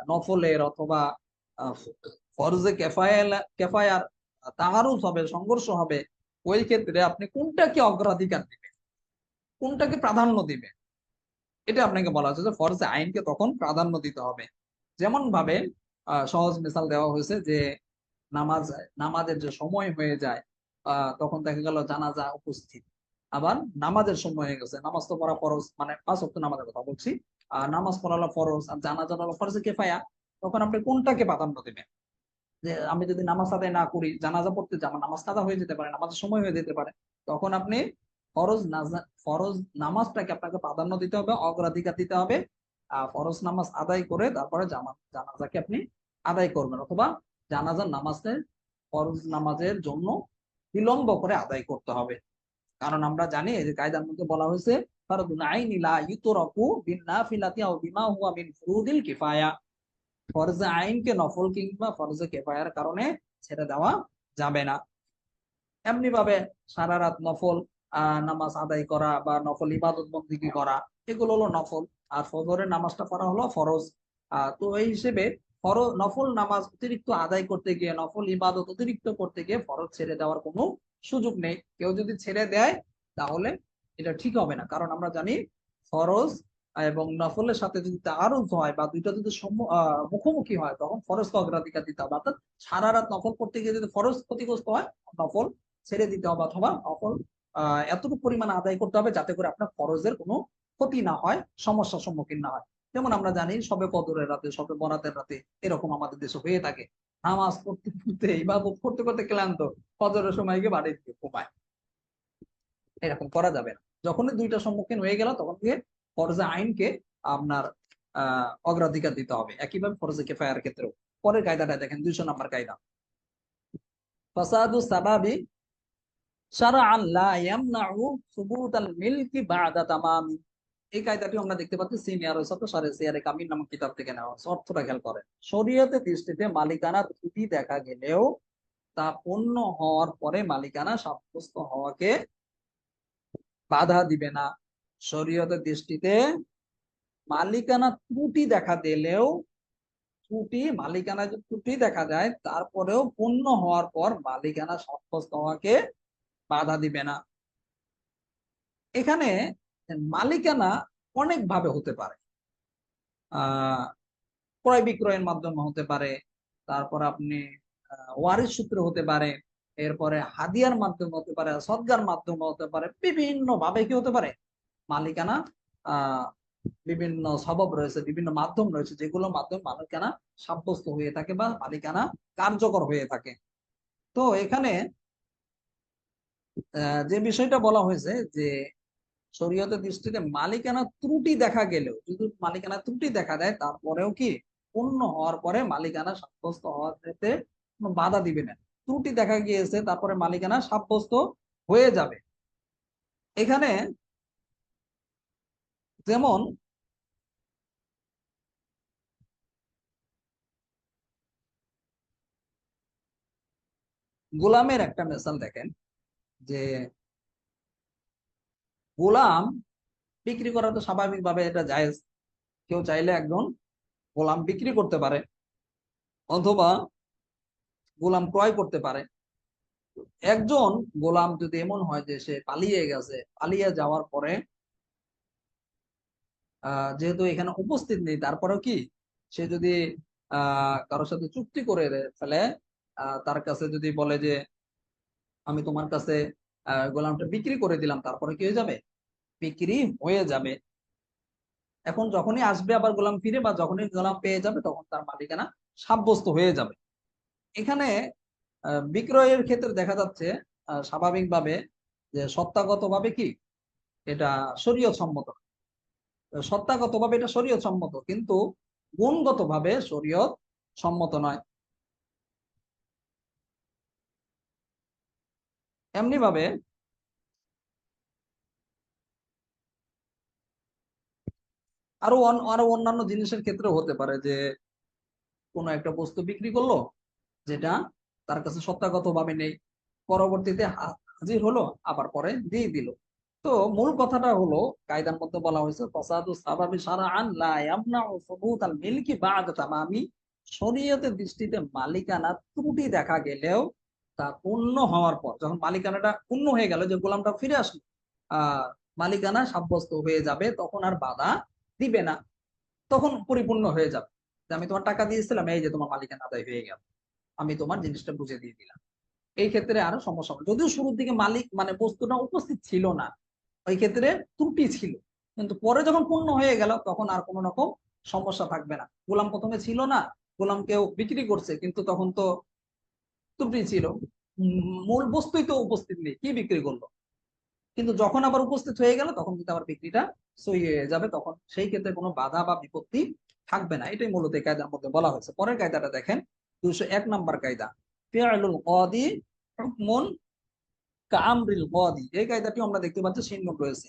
নফলের অথবা আহ, ফরজে কেফায়ার তাহারুজ হবে, সংঘর্ষ হবে, ওই ক্ষেত্রে আপনি কোনটাকে অগ্রাধিকার দিবেন, কোনটাকে প্রাধান্য দিবেন, এটা আপনাকে বলা হচ্ছে যে ফরজে আইনকে তখন প্রাধান্য দিতে হবে। যেমন ভাবে সহজ মিসাল দেওয়া হয়েছে যে নামাজ নামাজের যে সময় হয়ে যায়, তখন দেখা গেল জানাজা উপস্থিত, আবার নামাজের সময় হয়ে গেছে, নামাজ তো পড়া ফরজ, মানে 5 ওয়াক্ত নামাজের কথা বলছি, নামাজ পড়া হলো ফরজ আর জানাজা হলো ফরজে কিফায়া। তখন আপনি কোনটাকে প্রাধান্য দিবেন? যে আমি যদি নামাজ আদায় না করি, জানাজা পড়তে যাবো, নামাজ কাদা হয়ে যেতে পারে, নামাজের সময় হয়ে যেতে পারে, তখন আপনি ফরজ নামাজটাকে আপনাকে প্রাধান্য দিতে হবে, অগ্রাধিকার দিতে হবে। ফরজ নামাজ আদায় করে তারপরে জানাজাকে আপনি আদায় করবেন, অথবা জানাজার নামাজে ফরজ নামাজের জন্য বিলম্ব করে আদায় করতে হবে। কারণ আমরা জানি এই যে কায়দার মধ্যে বলা হয়েছে ফারদুন আইনি লা ইউতরাকু বিন নাফিলাতি আও বিমা হুয়া মিন ফুরুদিল কিফায়া। ফরজে আইনকে নফল কিংবা ফরজে কিফায়ার কারণে ছেড়ে দেওয়া যাবে না। এমনি ভাবে সারা রাত নফল নামাজ আদায় করা বা নফল ইবাদত বন্দিগি করা, এগুলো হলো নফল। আর ফজরের নামাজটা পড়া হলো ফরজ। তো এই হিসেবে ফরজ নফল নামাজ অতিরিক্ত আদায় করতে গিয়ে, নফল ইবাদত অতিরিক্ত করতে গিয়ে ফরজ ছেড়ে দেওয়ার কোনো সুযোগ নেই। কেউ যদি ছেড়ে দেয় তাহলে এটা ঠিক হবে না, কারণ আমরা জানি ফরজ এবং নফলের সাথে যদি তাআরুজ হয় বা দুইটা যদি মুখোমুখি হয়, তখন ফরজকে অগ্রাধিকার দিতে হবে। অর্থাৎ সারা রাত নফল করতে গিয়ে যদি ফরজ ক্ষতিগ্রস্ত হয়, নফল ছেড়ে দিতে হবে, অথবা নফল এতটুকু পরিমাণ আদায় করতে হবে যাতে করে আপনার ফরজের কোনো ক্ষতি না হয়, সমস্যার সম্মুখীন না হয়। যেমন আমরা জানি সবে কদরের রাতে, সবে বরাতের রাতে এরকম আমাদের দেশে হয়ে থাকে, নামাজ পড়তে পড়তে ইবাদত করতে করতে ক্লান্ত, ফজরের সময় গিয়ে বাড়ি থেকে ঘুমায়। এরকম করা যাবে না। যখনই দুইটা সম্মুখীন হয়ে গেল তখন গিয়ে ফরজে আইনকে আপনার অগ্রাধিকার দিতে হবে। একইভাবে ফরজে কিফায়ার ক্ষেত্রেও। পরের কায়দাটা দেখেন, 200 নম্বর কায়দা। ফাসাদু সাবাবি শারআন লা ইয়ামনাউ সুবুতাল মিলকি বা'দা তামামি। এই কায়দাটি আমরা দেখতে পাচ্ছি সিনিয়র ছাত্র সারে সিয়ারে কামিল নামক কিতাব থেকে নেওয়া। অর্থটা খেয়াল করেন, শরীয়তের দৃষ্টিতে মালিকানার ত্রুটি দেখা গেলেও তা পূর্ণ হওয়ার পরে মালিকানা সাব্যস্ত হওয়াকে বাধা দিবে না। শরীয়তের দৃষ্টিতে মালিকানা ত্রুটি দেখা দিলেও, মালিকানা যে ত্রুটি দেখা যায় তারপরেও পূর্ণ হওয়ার পর মালিকানা সাব্যস্ত হওয়াকে বাধা দিবে না। এখানে মালিকানা অনেক ভাবে হতে পারে। ক্রয় বিক্রয়ের মাধ্যমে হতে পারে, তারপর আপনি ওয়ারিশ সূত্রে হতে পারে, এরপরে হাদিয়ার মাধ্যমে হতে পারে, সদগার মাধ্যমে হতে পারে, বিভিন্ন ভাবে কি হতে পারে মালিকানা। আহ বিভিন্ন সবব রয়েছে, বিভিন্ন মাধ্যম রয়েছে যেগুলোর মাধ্যমে মালিকানা সাব্যস্ত হয়ে থাকে বা মালিকানা কার্যকর হয়ে থাকে। তো এখানে যে বিষয়টা বলা হয়েছে যে শরীয়তের দৃষ্টিতে মালিকানা ত্রুটি দেখা গেলেও, যদি মালিকানা ত্রুটি দেখা দেয় তারপরেও কি পূর্ণ হওয়ার পরে মালিকানা সাব্যস্ত হওয়াতে কোনো বাধা দিবে না। ত্রুটি দেখা গিয়েছে তারপরে মালিকানা সাব্যস্ত হয়ে যাবে। এখানে যেমন গোলামের একটা মিসাল দেখেন, যে গোলাম বিক্রি করা তো স্বাভাবিকভাবে এটা জায়েজ। কেউ চাইলে একজন গোলাম বিক্রি করতে পারে অথবা গোলাম ক্রয় করতে পারে। একজন গোলাম যদি এমন হয় যে সে পালিয়ে গেছে, পালিয়ে যাওয়ার পরে যেহেতু এখানে উপস্থিত নেই, তারপরেও কি সে যদি কারোর সাথে চুক্তি করে ফেলে, তার কাছে যদি বলে যে আমি তোমার কাছে গোলামটা বিক্রি করে দিলাম, তারপরে কি হয়ে যাবে, বিক্রি হয়ে যাবে। এখন যখনই আসবে আবার গোলাম ফিরে বা যখনই গোলাম পেয়ে যাবে তখন তার মালিকানা সাব্যস্ত হয়ে যাবে। এখানে বিক্রয়ের ক্ষেত্রে দেখা যাচ্ছে স্বাভাবিকভাবে যে সত্তাগত ভাবে কি এটা শরীয়ত সম্মত, সত্তাগত ভাবে এটা শরীয়ত সম্মত, কিন্তু গুণগত ভাবে শরীয়ত সম্মত নয়। এমনি ভাবে আরো অন্যান্য জিনিসের ক্ষেত্রে হতে পারে যে কোনো একটা বস্তু বিক্রি করলো যেটা তার কাছে সত্তাগত ভাবে নেই, পরবর্তীতে হাজির হলো, আবার পরে দিয়ে দিল। তো মূল কথাটা হলো কায়দার মধ্যে বলা হয়েছে ফাসাদু সাবাবি শারআন লা ইয়ামনাউ সুবুত আল মিলকি বা'দা তামামি। শরীয়তের দৃষ্টিতে মালিকানা ত্রুটি দেখা গেলেও তা পূর্ণ হওয়ার পর, যখন মালিকানাটা পূর্ণ হয়ে গেল, যে গোলামটা ফিরে আসলো, মালিকানা সাব্যস্ত হয়ে যাবে, তখন আর বাধা দিবে না, তখন পরিপূর্ণ হয়ে যাবে। যে আমি তোমার টাকা দিয়েছিলাম, এই যে তোমার মালিকানা আদায় হয়ে গেল, আমি তোমার জিনিসটা বুঝে দিয়ে দিলাম। এই ক্ষেত্রে আরো সমস্যা হবে। যদিও শুরুর দিকে মালিক মানে বস্তুটা উপস্থিত ছিল না, ওই ক্ষেত্রে ত্রুটি ছিল, কিন্তু পরে যখন পূর্ণ হয়ে গেল তখন আর কোনো রকম সমস্যা থাকবে না। গোলাম প্রথমে ছিল না, গোলাম কেউ বিক্রি করছে, কিন্তু তখন তো ত্রুটি ছিল, মূল বস্তুই তো উপস্থিত নেই, কি বিক্রি করলো। কিন্তু যখন আবার উপস্থিত হয়ে গেল তখন কিন্তু আবার বিক্রিটা সই হয়ে যাবে, তখন সেই ক্ষেত্রে কোনো বাধা বা বিপত্তি থাকবে না। এটাই মূলত এই কায়দার মধ্যে বলা হয়েছে। পরের কায়দাটা দেখেন, 201 নম্বর কায়দা, ফিআলুল কাদি হুকমুন কামরিল কাদি। এই কায়দাটি আমরা দেখতে পাচ্ছি চিহ্ন রয়েছে।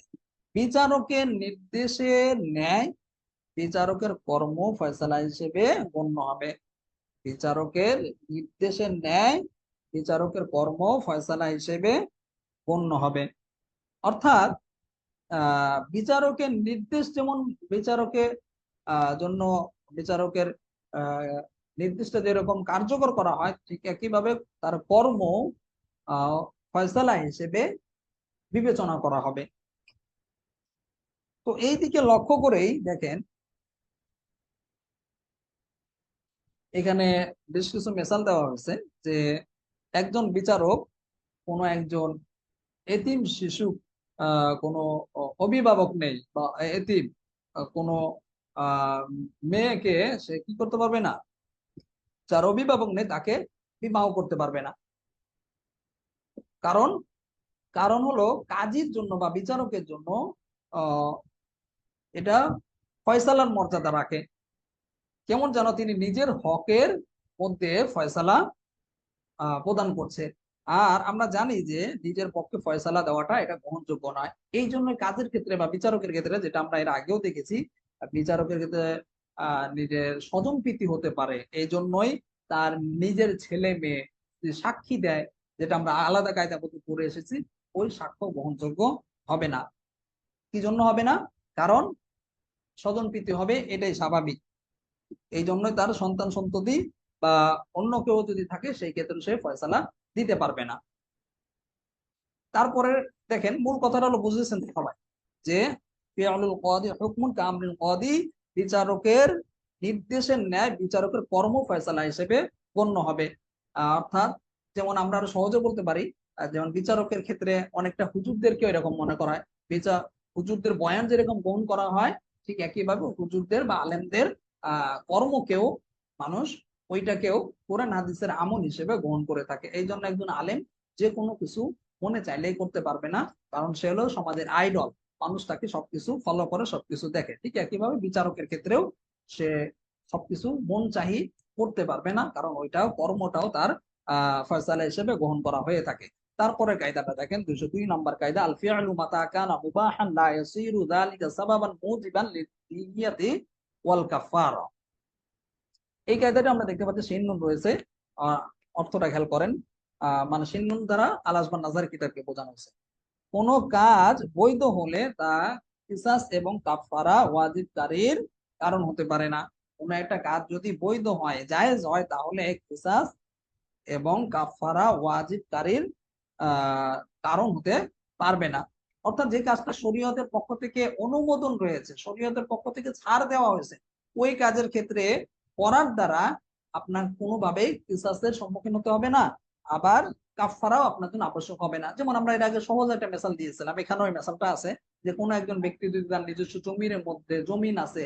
বিচারকের নির্দেশে ন্যায় বিচারকের কর্ম ফয়সালা হিসেবে গণ্য হবে। বিচারকের নির্দেশের ন্যায় বিচারকের কর্ম ফয়সালা হিসেবে গণ্য হবে। অর্থাৎ বিচারকের নির্দেশ যেমন বিচারকের জন্য বিচারকের আহ, নির্দিষ্ট যেরকম কার্যকর করা হয়, ঠিক একইভাবে তার কর্ম ফয়সালা হিসেবে বিবেচনা করা হবে। তো এই দিকে লক্ষ্য করেই দেখেন এখানে বেশ কিছু মেসাল দেওয়া হয়েছে, যে একজন বিচারক কোনো একজন এতিম শিশু, কোনো অভিভাবক নেই বা এতিম কোনো আহ মেয়েকে সে কি করতে পারবে না, যার অভিভাবক নেই তাকে বিবাহ করতে পারবে না। কারণ কারণ হলো কাজীর জন্য বা বিচারকের জন্য আহ এটা ফয়সালার মর্যাদা রাখে, কেমন যেন তিনি নিজের হকের মধ্যে ফয়সালা প্রদান করছে। আর আমরা জানি যে নিজের পক্ষে ফয়সালা দেওয়াটা এটা গ্রহণযোগ্য নয়। এই জন্য কাজের ক্ষেত্রে বা বিচারকের ক্ষেত্রে, যেটা আমরা এর আগেও দেখেছি, বিচারকের ক্ষেত্রে নিজের স্বজন প্রীতি হতে পারে, এই জন্যই তার নিজের ছেলে মেয়ে যদি সাক্ষী দেয়, যেটা আমরা আলাদা কায়দা পদ্ধতি পড়ে এসেছি, ওই সাক্ষ্য গ্রহণযোগ্য হবে না। কি জন্য হবে না? কারণ স্বজনপ্রীতি হবে, এটাই স্বাভাবিক। এই জন্যই তার সন্তান সন্ততি বা অন্য কেউ যদি থাকে সেই ক্ষেত্রে সে ফয়সালা দিতে পারবে না। তারপরে দেখেন মূল কথাটা হলো, বুঝেছেন সবাই যে ফিআলুল কাদি হুকমুন কামরুল কাদি, বিচারকের নির্দেশের ন্যায় বিচারকের কর্ম ফয়সালা হিসেবে গণ্য হবে। অর্থাৎ যেমন আমরা আরো সহজে বলতে পারি, যেমন বিচারকের ক্ষেত্রে অনেকটা হুজুরদেরকে এরকম মনে করা হয়। হুজুরদের বয়ান যেরকম গ্রহণ করা হয়, ঠিক একইভাবে হুজুরদের বা আলেমদের কর্মকেও মানুষ ওইটাকেও কোরআন হাদিসের আমল হিসেবে গ্রহণ করে থাকে। এই জন্য একজন আলেম যে কোনো কিছু মনে চাইলেই করতে পারবে না, কারণ সে হলো সমাজের আইডল। মানুষ তাকে সবকিছু ফলো করে, সবকিছু দেখে। ঠিক একইভাবে বিচারকের ক্ষেত্রেও সে সবকিছু মন চাহি করতে পারবে না, কারণ ওইটাও কর্মটাও তার ফয়সালা হিসেবে গ্রহণ করা হয়ে থাকে। তারপরে কায়দাটা দেখেন 202 নম্বর কায়দা, আল ফিআলু মাতা কানা মুবাহান লা ইয়াসিরু যালিকা সাবাবান মুজিবান লিদিয়াতি ওয়াল কাফারা। এই কায়দাটা আমরা দেখতে পাচ্ছি শিন্নুন রয়েছে। অর্থটা খেয়াল করেন, মানে শিন্নুন দ্বারা আলাসবান নাজার কিতাবকে বোঝানো হয়েছে। কোন কাজ বৈধ হলে তা কিসাস এবং কাফারা ওয়াজিবকারীর কারণ হতে পারে না। কোন একটা কাজ যদি বৈধ হয়, জায়েজ হয়, তাহলে কিসাস এবং কাফারা ওয়াজিবকারীর কারণ হতে পারবে না। অর্থাৎ যে কাজটা শরীয়তের পক্ষ থেকে অনুমোদন রয়েছে, শরীয়তের পক্ষ থেকে ছাড় দেওয়া হয়েছে, ওই কাজের ক্ষেত্রে করার দ্বারা আপনার কোনোভাবেই কিসাসের সম্মুখীন হতে হবে না, আবার কাফারাও আপনার জন্য আবশ্যক হবে না। যেমন আমরা এর আগে সহজ একটা মেসাল দিয়েছিলাম, এখানে ওই মেসালটা আছে যে কোনো একজন ব্যক্তি যদি তার নিজস্ব জমির মধ্যে, জমিন আছে,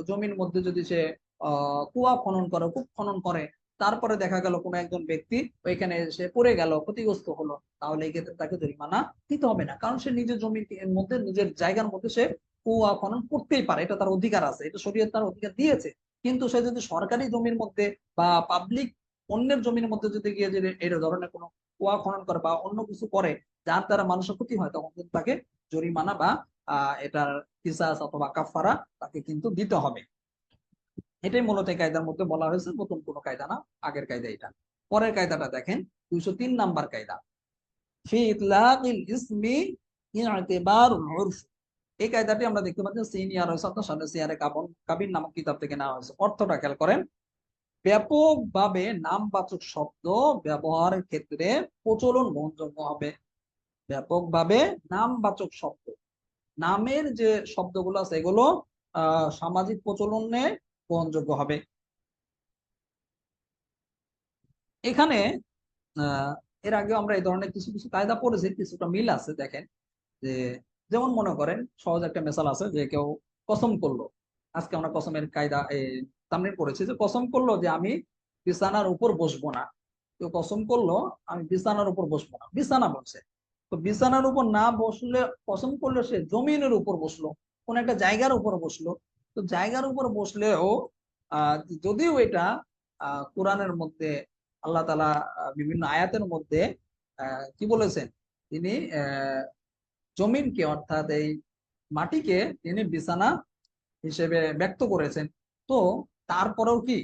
জমির মধ্যে যদি সে কুয়া খনন করে, কূপ খনন করে, তারপরে দেখা গেল কোনো একজন ব্যক্তি ওইখানে সে পড়ে গেল, ক্ষতিগ্রস্ত হলো, তাহলে এই ক্ষেত্রে তাকে জরিমানা দিতে হবে না, কারণ সে নিজের জমির মধ্যে, নিজের জায়গার মধ্যে সে কুয়া খনন করতেই পারে, এটা তার অধিকার আছে, এটা শরীয়ত তার অধিকার দিয়েছে। কিন্তু সে যদি সরকারি জমির মধ্যে বা পাবলিক অন্যের জমির মধ্যে যদি গিয়ে যদি এই ধরনের কোনো কুয়া খনন করে বা অন্য কিছু করে যার দ্বারা মানুষের ক্ষতি হয়, তখন কিন্তু তাকে জরিমানা বা এটার কিসাস অথবা কাফারা তাকে কিন্তু দিতে হবে। এটাই মূলত এই কায়দার মধ্যে বলা হয়েছে, নতুন কোনো কায়দা না, আগের কায়দা এটা। পরের কায়দাটা দেখেন 203 নাম্বার কায়দা, ফি ইতলাকিল ইসমি ইতিবারুল উরফ। এই কায়দাটি আমরা দেখতে পাচ্ছি সিনিয়র সিয়ারে কাবির নামক কিতাব থেকে নেওয়া হয়েছে। অর্থটা খেয়াল করেন, ব্যাপকভাবে নামবাচক শব্দ ব্যবহারের ক্ষেত্রে প্রচলন গ্রহণযোগ্য হবে। ব্যাপকভাবে নামবাচক শব্দ, নামের যে শব্দগুলো আছে এগুলো সামাজিক প্রচলনে গ্রহণযোগ্য হবে। এখানে এর আগে আমরা এই ধরনের কিছু কিছু কায়দা পড়েছি, কিছুটা মিল আছে। দেখেন যে যেমন মনে করেন সহজ একটা মেসাল আছে যে কেউ কসম করলো, আজকে আমরা কসমের কায়দা তামরিন করেছি, যে কসম করলো যে আমি বিছানার উপর বসবো না। কেউ কসম করলো আমি বিছানার উপর বসবো না, বিছানা বলছে, তো বিছানার উপর না বসলে, কসম করলে সে জমিনের উপর বসলো, কোন একটা জায়গার উপর বসলো। তো জায়গার উপর বসলেও যদিও এটা কোরআনের মধ্যে আল্লাহ তাআলা বিভিন্ন আয়াতের মধ্যে কি বলেছেন, তিনি জমিনকে অর্থাৎ এই মাটিকে তিনি বিছানা হিসেবে ব্যক্ত করেছেন। তো তারপরেও কি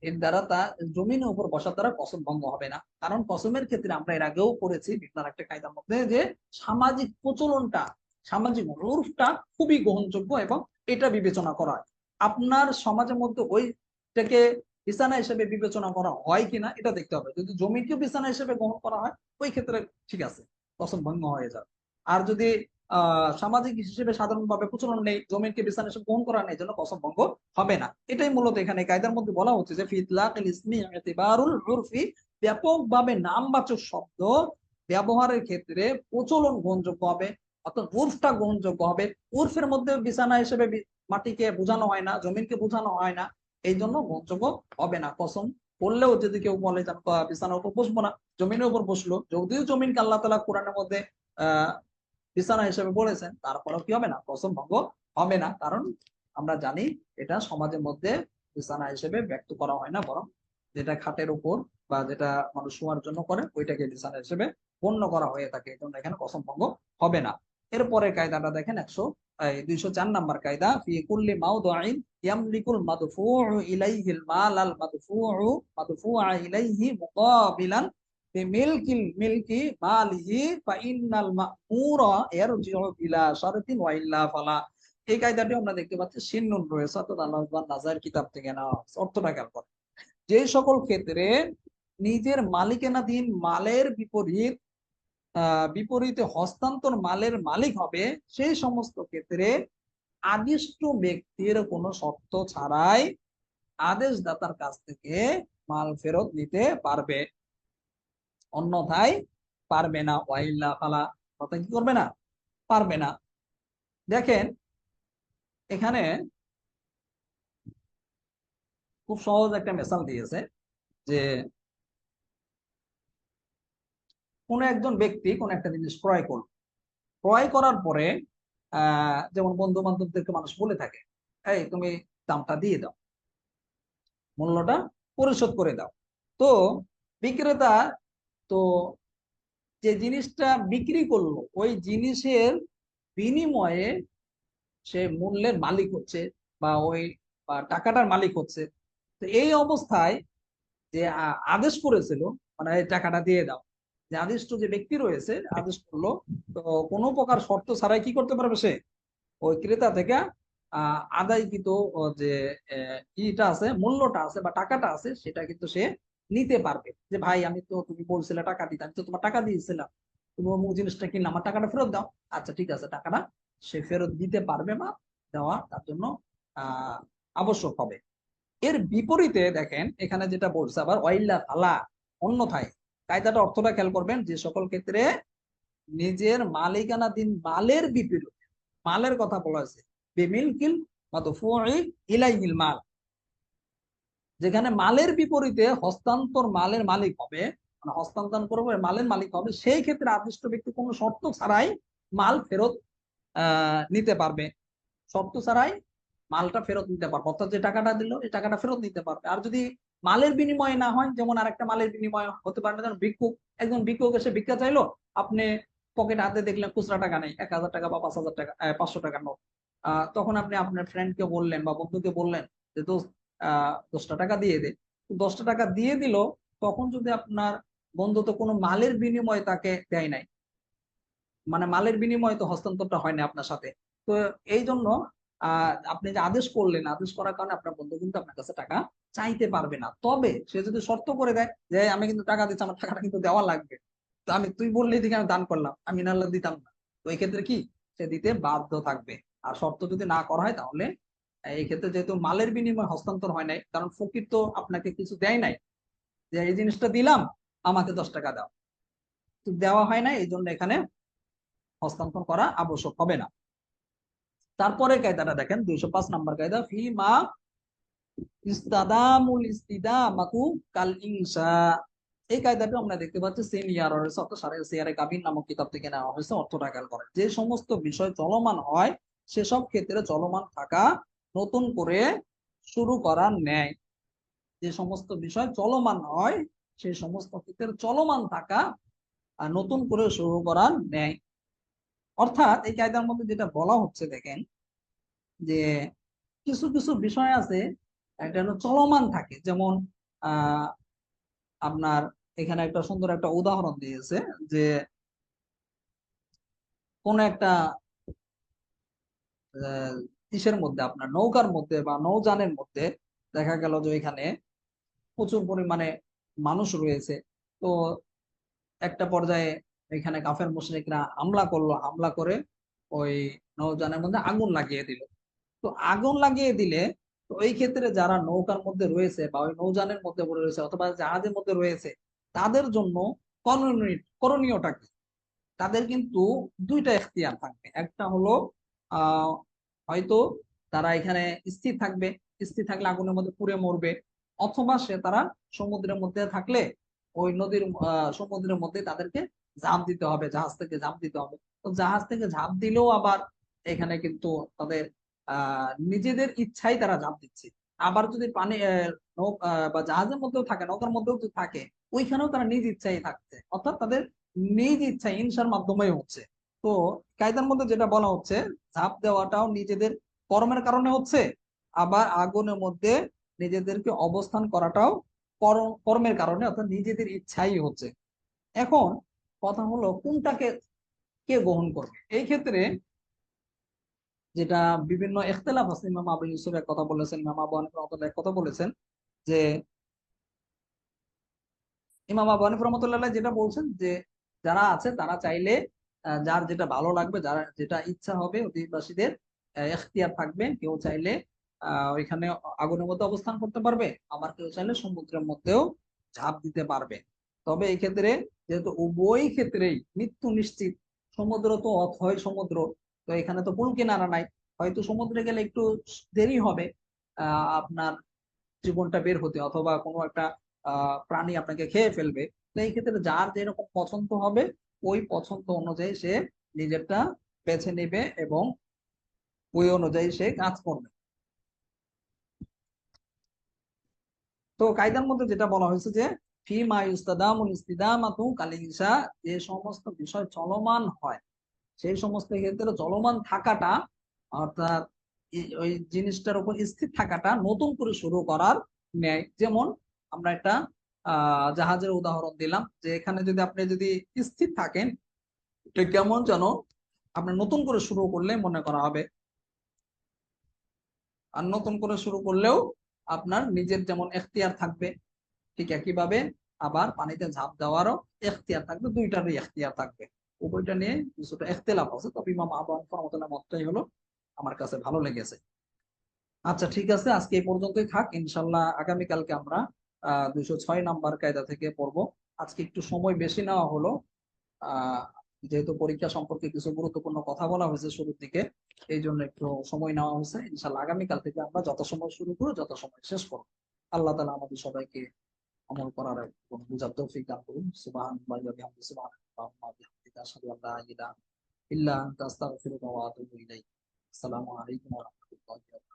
এর দ্বারা তা জমিনের উপর বসার দ্বারা কসম ভঙ্গ হবে না, কারণ কসমের ক্ষেত্রে আমরা এর আগেও পড়েছি বিভিন্ন একটা কায়দার মধ্যে যে সামাজিক প্রচলনটা, সামাজিক রূপটা খুবই গ্রহণযোগ্য এবং এটা বিবেচনা করা হয়। আপনার সমাজের মধ্যে ওইটাকে বিছানা হিসেবে বিবেচনা করা হয় কিনা এটা দেখতে হবে। যদি জমিকে বিছানা হিসেবে গ্রহণ করা হয়, ওই ক্ষেত্রে ঠিক আছে, কসম ভঙ্গ হয়ে যাবে। আর যদি সামাজিক হিসেবে সাধারণভাবে প্রচলন নেই, জমিকে বিছানা হিসেবে গ্রহণ করা নেই, জন্য কসম ভঙ্গ হবে না। এটাই মূলত এখানে কায়দার মধ্যে বলা হচ্ছে যে ফিতলাকিল ইসমি ইতিবারুল উরফি, ব্যাপকভাবে নামবাচক শব্দ ব্যবহারের ক্ষেত্রে প্রচলন গ্রহণযোগ্য হবে, অর্থাৎ উর্ফটা গ্রহণযোগ্য হবে। উর্ফের মধ্যে বিছানা হিসেবে মাটিকে বোঝানো হয় না, জমিনকে বোঝানো হয় না, এই জন্য গ্রহণযোগ্য হবে না। কসম করলেও যদি কেউ বলে যে বিছানার উপর বসবো না, জমিনের উপর বসলো, যদিও জমিনকে আল্লাহ তাআলা কোরআনের মধ্যে বিছানা হিসেবে বলেছেন, তারপরেও কি হবে না, কসম ভঙ্গ হবে না। কারণ আমরা জানি এটা সমাজের মধ্যে বিছানা হিসেবে ব্যক্ত করা হয় না, বরং যেটা খাটের উপর বা যেটা মানুষ শোয়ার জন্য করে ওইটাকে বিছানা হিসেবে গণ্য করা হয়ে থাকে, এই জন্য এখানে কসম ভঙ্গ হবে না। এরপরে কায়দাটা দেখেন এই 204 নাম্বার কায়দা, ফি কুল্লি মাওদিন ইয়ামলিকুল মাদফুউ ইলাইহিল মাল আল মাদফুআ ইলাইহি মুকাবিলান বিমিলকিল মিলকি মালিহি ফা ইন্নাল মা'মুরা ইয়ারজিউ ইলা শারতিন ওয়া ইল্লা ফালা। এই কায়দাটি আমরা দেখতে পাচ্ছি সিন্নুন রয়েছে, অর্থাৎ আল্লাহ নাজার কিতাব থেকে নেওয়া হয়েছে। অর্থটা খেয়াল করেন, যে সকল ক্ষেত্রে নিজের মালিকানাধীন মালের বিপরীতে হস্তান্তর মালের মালিক হবে, সেই সমস্ত ক্ষেত্রে আদিষ্ট ব্যক্তির কোনো শর্ত ছাড়াই আদেশদাতার কাছ থেকে মাল ফেরত নিতে পারবে, অন্যথায় পারবে না। ওয়াইল্লা ফালা, কথা কি করবে না, পারবে না। দেখেন এখানে খুব সহজ একটা মেসাল দিয়েছে, যে কোন একজন ব্যক্তি কোন একটা জিনিস ক্রয় করলো, ক্রয় করার পরে যেমন বন্ধু বান্ধবদেরকে মানুষ বলে থাকে, এই তুমি দামটা দিয়ে দাও, মূল্যটা পরিশোধ করে দাও। তো বিক্রেতা তো যে জিনিসটা বিক্রি করলো ওই জিনিসের বিনিময়ে সে মূল্যের মালিক হচ্ছে, বা ওই টাকাটার মালিক হচ্ছে। তো এই অবস্থায় যে আদেশ করেছিল, মানে এই টাকাটা দিয়ে দাও, যে আদিষ্ট যে ব্যক্তি রয়েছে আদেশ করলো, তো কোনো প্রকার শর্ত ছাড়াই কি করতে পারবে, সে ওই ক্রেতা থেকে আদায়কৃত যে ইটা আছে, মূল্যটা আছে বা টাকাটা আছে, সেটা কিন্তু সে নিতে পারবে। যে ভাই আমি তো, তুমি বলছিলে টাকা দিতে, আমি তো তোমার টাকা দিয়েছিলাম, তুমি অমুক জিনিসটা কিনলে, আমার টাকাটা ফেরত দাও। আচ্ছা ঠিক আছে, টাকাটা সে ফেরত দিতে পারবে, বা দেওয়া তার জন্য আবশ্যক হবে। এর বিপরীতে দেখেন এখানে যেটা বলছে আবার ওয়াইল্লা ফালা, অন্যথায়। কায়দাটা অর্থটা খেয়াল করবেন, যে সকল ক্ষেত্রে নিজের মালিকানাধীন মালের বিপরীতে, মালের কথা বলা হয়েছে, বিমিলকিল মাদফুই ইলাইহিল মাল, যেখানে মালের বিপরীতে হস্তান্তর মালের মালিক হবে, মানে হস্তান্তর করবে মালের মালিক হবে, সেই ক্ষেত্রে আদিষ্ট ব্যক্তি কোনো শর্ত ছাড়াই মাল ফেরত নিতে পারবে, শর্ত ছাড়াই মালটা ফেরত নিতে পারবে, অর্থাৎ যে টাকাটা দিল এই টাকাটা ফেরত নিতে পারবে। আর যদি মালের বিনিময়ে না হয়, যেমন আরেকটা মালের বিনিময় হতে পারে না, যেমন ভিক্ষুক, একজন ভিক্ষুক এসে ভিক্ষা চাইলো, আপনি পকেট হাতে দেখলেন খুচরা টাকা নেই, 1000 টাকা বা 5000 টাকা, 500 টাকার নোট, তখন আপনি আপনার ফ্রেন্ডকে বললেন বা বন্ধুকে বললেন যে দোস্ত 10টা টাকা দিয়ে দে, 10টা টাকা দিয়ে দিল। তখন যদি আপনার বন্ধু তো কোনো মালের বিনিময়ে তাকে দেয় নাই, মানে মালের বিনিময়ে তো হস্তান্তরটা হয় না আপনার সাথে, তো এই জন্য আপনি যে আদেশ করলেন, আদেশ করার কারণে আপনার বন্ধু কিন্তু আপনার কাছে টাকা চাইতে পারবে না। তবে সে যদি শর্ত করে দেয় যে আমি কিন্তু টাকা দিচ্ছি, আমার টাকাটা কিন্তু দেওয়া লাগবে, তো আমি, তুই বললি দিকে আমি দান করলাম, আমি নাহলে দিতাম না, তো এই ক্ষেত্রে কি সে দিতে বাধ্য থাকবে। আর শর্ত যদি না করা হয়, তাহলে এই ক্ষেত্রে যেহেতু মালের বিনিময় হস্তান্তর হয় নাই, কারণ ফকির তো আপনাকে কিছু দেয় নাই, যে এই জিনিসটা দিলাম আমাকে 10 টাকা দাও, তো দেওয়া হয় না, এই জন্য এখানে হস্তান্তর করা আবশ্যক হবে না। তারপরে কায়দাটা দেখেন, 205 নাম্বার কায়দা, ফি মা ইস্তাদামুল ইস্তিদামাতু কাল ইনসা। এই কায়দাটা আমরা দেখতে পাচ্ছি সেম ইয়ার রয়েছে, অর্থাৎ সিয়ারে কাবিন নামক কিতাব থেকে নেওয়া হয়েছে। অর্থটা খেয়াল করেন, যে সমস্ত বিষয় চলমান হয় সেসব ক্ষেত্রে চলমান থাকা নতুন করে শুরু করার ন্যায়, যে সমস্ত বিষয় চলমান হয় সেই সমস্ত ক্ষেত্রে চলমান থাকা নতুন করে শুরু করার ন্যায়। অর্থাৎ এই কায়দার মধ্যে যেটা বলা হচ্ছে দেখেন, যে কিছু কিছু বিষয় আছে এটা হলো চলমান থাকে, যেমন আহ আপনার এখানে একটা সুন্দর একটা উদাহরণ দিয়েছে, যে কোন একটা ইসের মধ্যে, আপনার নৌকার মধ্যে বা নৌযানের মধ্যে দেখা গেল যে এখানে প্রচুর পরিমাণে মানুষ রয়েছে। তো একটা পর্যায়ে এখানে কাফের মুশরিকরা হামলা করলো, হামলা করে ওই নৌযানের মধ্যে আগুন লাগিয়ে দিল। তো আগুন লাগিয়ে দিলে, তো এই ক্ষেত্রে যারা নৌকার মধ্যে রয়েছে বা ওই নৌযানের মধ্যে রয়েছে অথবা জাহাজের মধ্যে রয়েছে, তাদের জন্য করণীয়টা কি? তাদের কিন্তু দুইটা এখতিয়ার থাকবে। একটা হলো আহ হয়তো তারা এখানে স্থির থাকবে, স্থির থাকলে আগুনের মধ্যে পুড়ে মরবে, অথবা তারা সমুদ্রের মধ্যে থাকলে ওই নদীর সমুদ্রের মধ্যে তাদেরকে ঝাঁপ দিতে হবে, জাহাজ থেকে ঝাঁপ দিতে হবে। তো জাহাজ থেকে ঝাঁপ দিলেও আবার এখানে কিন্তু তাদের নিজেদের ইচ্ছাই তারা ঝাঁপ দিচ্ছে। আবার যদি পানি বা জাহাজের মধ্যেও থাকে, নৌকার মধ্যেও যদি থাকে, ওইখানেও তারা নিজ ইচ্ছাই থাকছে, অর্থাৎ তাদের নিজ ইচ্ছায় হিংসার মাধ্যমে হচ্ছে। তো কায়দার মধ্যে যেটা বলা হচ্ছে, ঝাঁপ দেওয়াটাও নিজেদের কর্মের কারণে হচ্ছে, আবার আগুনের মধ্যে নিজেদেরকে অবস্থান করাটাও কর্মের কারণে, অর্থাৎ নিজেদের ইচ্ছাই হচ্ছে। এখন কথা হলো কোনটাকে কে গ্রহণ করবে। এই ক্ষেত্রে যেটা বিভিন্ন ইখতিলাফ আছে, ইমাম আবু ইউসুফ এক কথা বলেছেন, ইমাম আবু হানিফা রহমাতুল্লাহ এক কথা বলেছেন, যে ইমাম আবু হানিফা রহমাতুল্লাহ যেটা বলছেন যে যারা আছে তারা চাইলে যার যেটা ভালো লাগবে, যারা যেটা ইচ্ছা হবে, অধিবাসীদের এখতিয়ার থাকবে, কেউ চাইলে ওইখানে আগুনের মধ্যে অবস্থান করতে পারবে, আবার কেউ চাইলে সমুদ্রের মধ্যেও ঝাঁপ দিতে পারবে। তবে এই ক্ষেত্রে যেহেতু উভয় ক্ষেত্রেই মৃত্যু নিশ্চিত, সমুদ্র তো অথয় সমুদ্র, তো এখানে তো কুল কিনারা নাই, হয়তো সমুদ্রে গেলে একটু দেরি হবে আপনার জীবনটা বের হতে, অথবা কোনো একটা প্রাণী আপনাকে খেয়ে ফেলবে। তো এই ক্ষেত্রে যার যেরকম পছন্দ হবে ওই পছন্দ অনুযায়ী সে নিজেরটা বেছে নেবে এবং ওই অনুযায়ী সে কাজ করবে। তো কায়দার মধ্যে যেটা বলা হয়েছে যে ফিমা ইস্তাদামুল ইস্তিদামাতু কালিংসা, যে সমস্ত বিষয় চলমান হয় সেই সমস্ত ক্ষেত্রে চলমান থাকাটা, অর্থাৎ ওই জিনিসটার উপর স্থির থাকাটা নতুন করে শুরু করার ন্যায়। যেমন আমরা একটা জাহাজের উদাহরণ দিলাম, যে এখানে যদি আপনি যদি স্থির থাকেন, এটা কেমন যেন আপনি নতুন করে শুরু করলে মনে করা হবে, আর নতুন করে শুরু করলেও আপনার নিজের যেমন এখতিয়ার থাকবে, ঠিক একইভাবে আবার পানিতে ঝাঁপ দেওয়ারও এখতিয়ার থাকবে, দুইটারই এখতিয়ার থাকবে। উভয়টা নিয়ে কিছুটা এখতেলাফ আছে, তবে ইমাম আবু হানিফা রাহমাতুল্লাহ মতটাই হলো আমার কাছে ভালো লেগেছে। আচ্ছা ঠিক আছে, আজকে এই পর্যন্তই থাক, ইনশাল্লাহ আগামীকালকে আমরা 206 নাম্বার কায়দা থেকে পড়বো। আজকে একটু সময় বেশি নেওয়া হলো, আহ যেহেতু পরীক্ষা সম্পর্কে কিছু গুরুত্বপূর্ণ কথা বলা হয়েছে শুরুর দিকে, এই জন্য একটু সময় নেওয়া হয়েছে। ইনশাল্লাহ আগামীকাল থেকে আমরা যত সময় শুরু করবো যত সময় শেষ করবো। আল্লাহ তাআলা আমাদের সবাইকে আমল করার এবং বুঝার তৌফিক দান করুন। সুবহানাল্লাহি ওয়া বিহামদিহি, সুবহানাল্লাহি ওয়া বিহামদিহি, আশহাদু আল্লা ইলাহা ইল্লা আনতা, আস্তাগফিরুকা ওয়া আতুবু ইলাইক। আসসালামু আলাইকুম ওয়া রাহমাতুল্লাহি ওয়া বারাকাতুহু।